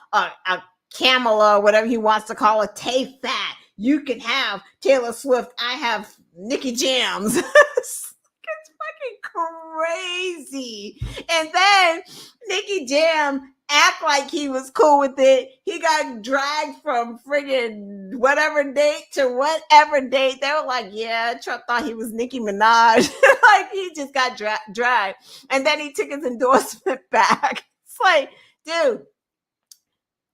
Kamala, whatever he wants to call it. Take that. You can have Taylor Swift. I have Nicki Jams. It's fucking crazy. And then Nicki Jam act like he was cool with it. He got dragged from friggin' whatever date to whatever date. They were like, yeah, Trump thought he was Nicki Minaj. Like, he just got dragged. And then he took his endorsement back. It's like, dude,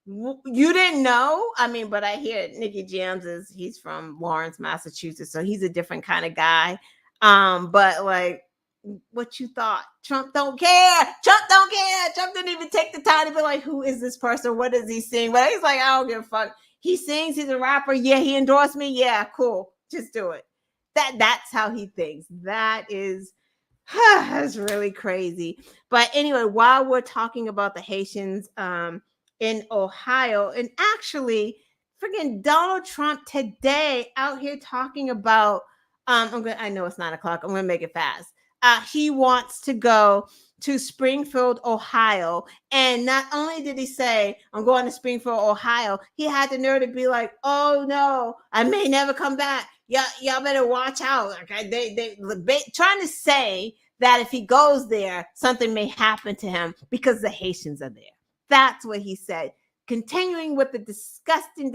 you didn't know? I mean, but I hear Nicki Jams he's from Lawrence, Massachusetts, so he's a different kind of guy. But like, what you thought? Trump don't care. Trump don't care. Trump didn't even take the time to be like, who is this person? What does he sing? But he's like, I don't give a fuck. He sings. He's a rapper. Yeah, he endorsed me. Yeah, cool. Just do it. That's how he thinks. That is that's really crazy. But anyway, while we're talking about the Haitians in Ohio, and actually, freaking Donald Trump today out here talking about I know it's 9 o'clock. I'm gonna make it fast. He wants to go to Springfield, Ohio. And not only did he say, I'm going to Springfield, Ohio, he had the nerve to be like, oh no, I may never come back. Y'all better watch out. Okay, they trying to say that if he goes there, something may happen to him because the Haitians are there. That's what he said. Continuing with the disgusting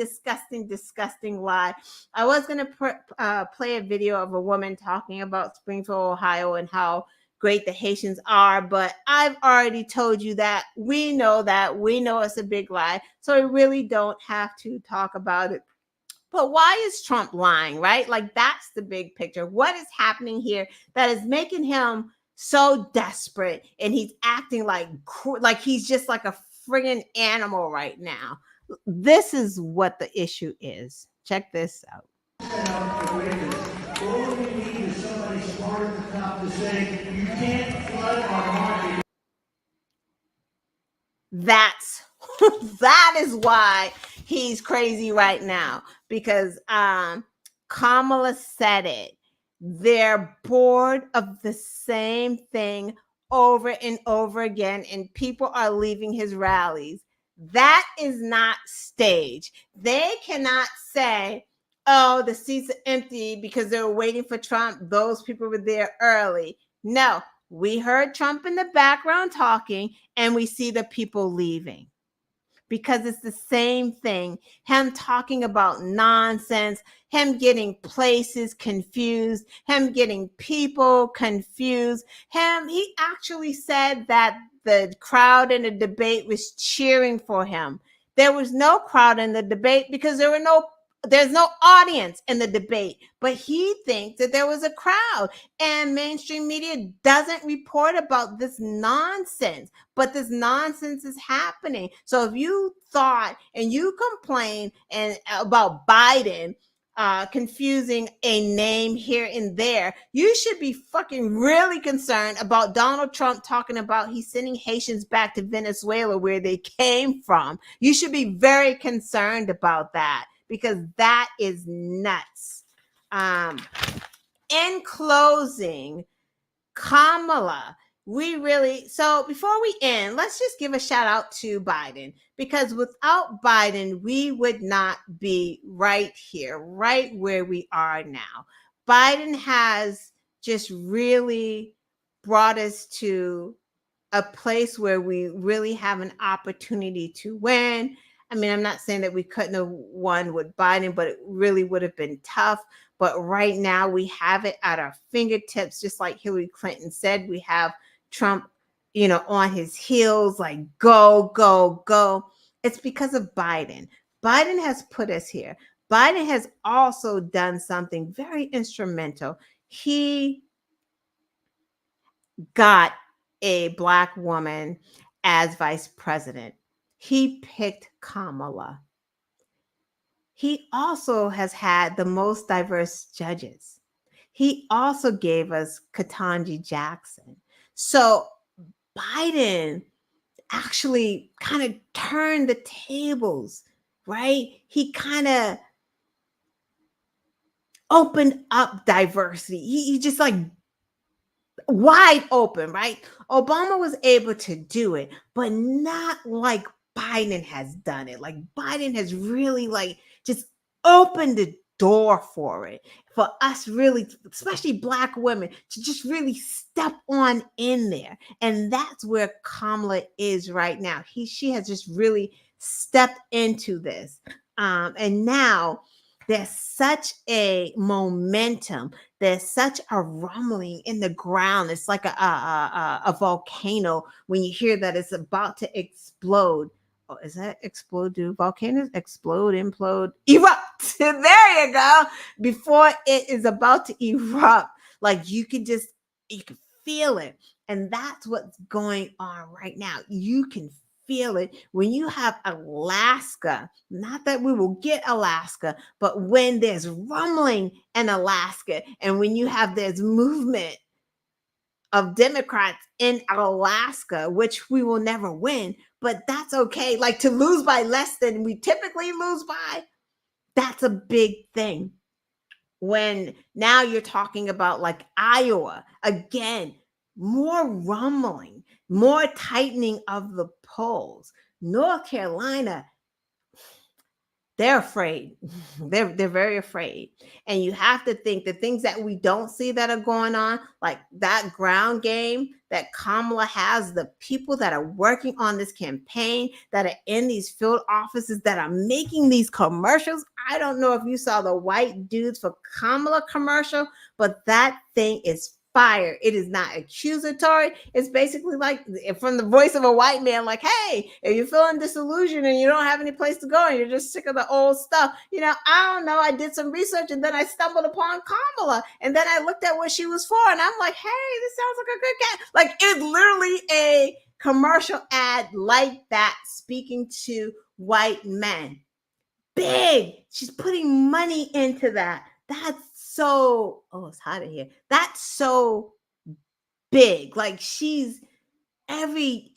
lie. I was going to play a video of a woman talking about Springfield, Ohio, and how great the Haitians are, but I've already told you that. We know it's a big lie, so I really don't have to talk about it. But why is Trump lying, right? Like, that's the big picture. What is happening here that is making him so desperate, and he's acting like he's just like a friggin' animal right now? This is what the issue is. Check this out. All we need is somebody smart enough to say, you can't flood our market. That is why he's crazy right now, because Kamala said it. They're bored of the same thing over and over again, and people are leaving his rallies. That is not staged. They cannot say, oh, the seats are empty because they were waiting for Trump. Those people were there early. No, we heard Trump in the background talking, and we see the people leaving. Because it's the same thing. Him talking about nonsense, him getting places confused, him getting people confused. He actually said that the crowd in the debate was cheering for him. There was no crowd in the debate because there's no audience in the debate, but he thinks that there was a crowd, and mainstream media doesn't report about this nonsense, but this nonsense is happening. So if you thought and you complain about Biden confusing a name here and there, you should be fucking really concerned about Donald Trump talking about he's sending Haitians back to Venezuela where they came from. You should be very concerned about that, because that is nuts. In closing, Kamala, so before we end, let's just give a shout out to Biden, because without Biden, we would not be right here, right where we are now. Biden has just really brought us to a place where we really have an opportunity to win. I mean, I'm not saying that we couldn't have won with Biden, but it really would have been tough. But right now we have it at our fingertips, just like Hillary Clinton said. We have Trump, on his heels, like go, go, go. It's because of Biden. Biden has put us here. Biden has also done something very instrumental. He got a Black woman as vice president. He picked Kamala. He also has had the most diverse judges. He also gave us Ketanji Jackson. So Biden actually kind of turned the tables, right? He kind of opened up diversity. He just like wide open, right? Obama was able to do it, but not like Biden has done it. Like Biden has really like just opened the door for it, for us really, especially Black women, to just really step on in there. And that's where Kamala is right now. She has just really stepped into this. And now there's such a momentum. There's such a rumbling in the ground. It's like a volcano when you hear that it's about to explode. Oh, is that explode? Do volcanoes explode, implode, erupt? There you go. Before it is about to erupt, like you can feel it. And that's what's going on right now. You can feel it when you have Alaska. Not that we will get Alaska, but when there's rumbling in Alaska, and when you have this movement of Democrats in Alaska, which we will never win, but that's okay. Like to lose by less than we typically lose by, that's a big thing. When now you're talking about like Iowa, again, more rumbling, more tightening of the polls. North Carolina, they're afraid. They're very afraid. And you have to think the things that we don't see that are going on, like that ground game that Kamala has, the people that are working on this campaign, that are in these field offices, that are making these commercials. I don't know if you saw the white dudes for Kamala commercial, but that thing is fire. It is not accusatory. It's basically like from the voice of a white man, like, hey, if you're feeling disillusioned and you don't have any place to go and you're just sick of the old stuff, I don't know. I did some research and then I stumbled upon Kamala and then I looked at what she was for and I'm like, hey, this sounds like a good cat. Like it's literally a commercial ad like that, speaking to white men. Big. She's putting money into that. That's so, it's hot in here. That's so big. Like she's every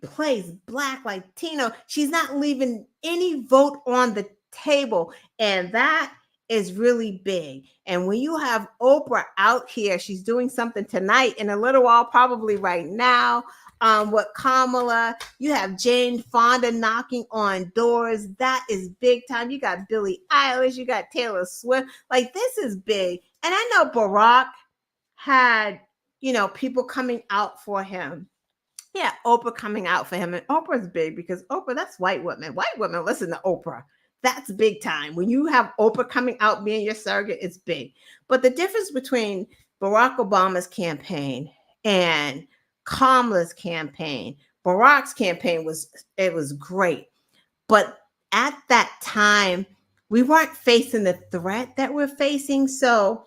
place, Black, Latino, she's not leaving any vote on the table. And that is really big. And when you have Oprah out here, she's doing something tonight, in a little while, probably right now, with Kamala. You have Jane Fonda knocking on doors. That is big time. You got Billie Eilish. You got Taylor Swift. Like this is big. And I know Barack had, people coming out for him. Yeah, Oprah coming out for him. And Oprah's big because Oprah, that's white women. White women listen to Oprah. That's big time. When you have Oprah coming out being your surrogate, it's big. But the difference between Barack Obama's campaign and Kamala's campaign, Barack's campaign was great. But at that time, we weren't facing the threat that we're facing. So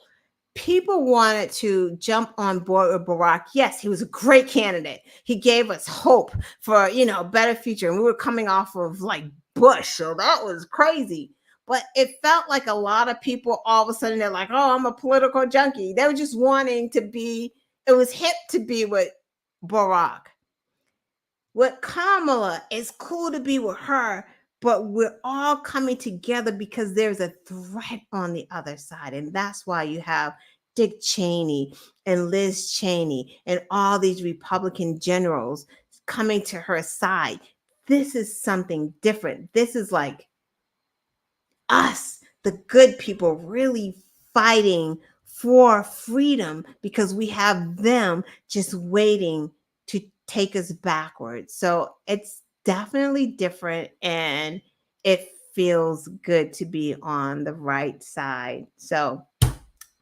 people wanted to jump on board with Barack. Yes, he was a great candidate. He gave us hope for, a better future. And we were coming off of like Bush. So that was crazy. But it felt like a lot of people all of a sudden they're like, oh, I'm a political junkie. They were just wanting to be, it was hip to be with Barack. With Kamala, it's cool to be with her, but we're all coming together because there's a threat on the other side. And that's why you have Dick Cheney and Liz Cheney and all these Republican generals coming to her side. This is something different. This is like us, the good people, really fighting for freedom because we have them just waiting to take us backwards. So it's definitely different and it feels good to be on the right side. So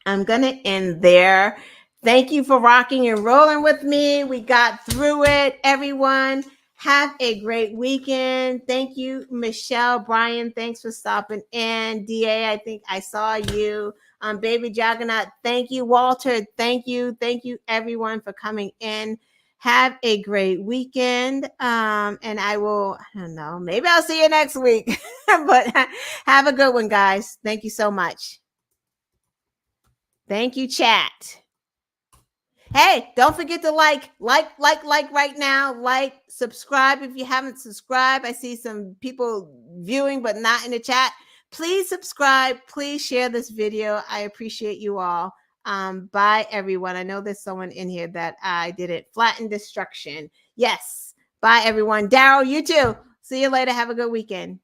I'm going to end there. Thank you for rocking and rolling with me. We got through it, everyone. Have a great weekend. Thank you, Michelle. Brian, thanks for stopping in. DA, I think I saw you. Baby Juggernaut, thank you. Walter, thank you. Thank you, everyone, for coming in. Have a great weekend. And I don't know, maybe I'll see you next week. But have a good one, guys. Thank you so much. Thank you, chat. Hey, don't forget to like right now. Like, subscribe if you haven't subscribed. I see some people viewing but not in the chat. Please subscribe. Please share this video. I appreciate you all. Bye, everyone. I know there's someone in here that I didn't. Flatten destruction. Yes. Bye, everyone. Daryl, you too. See you later. Have a good weekend.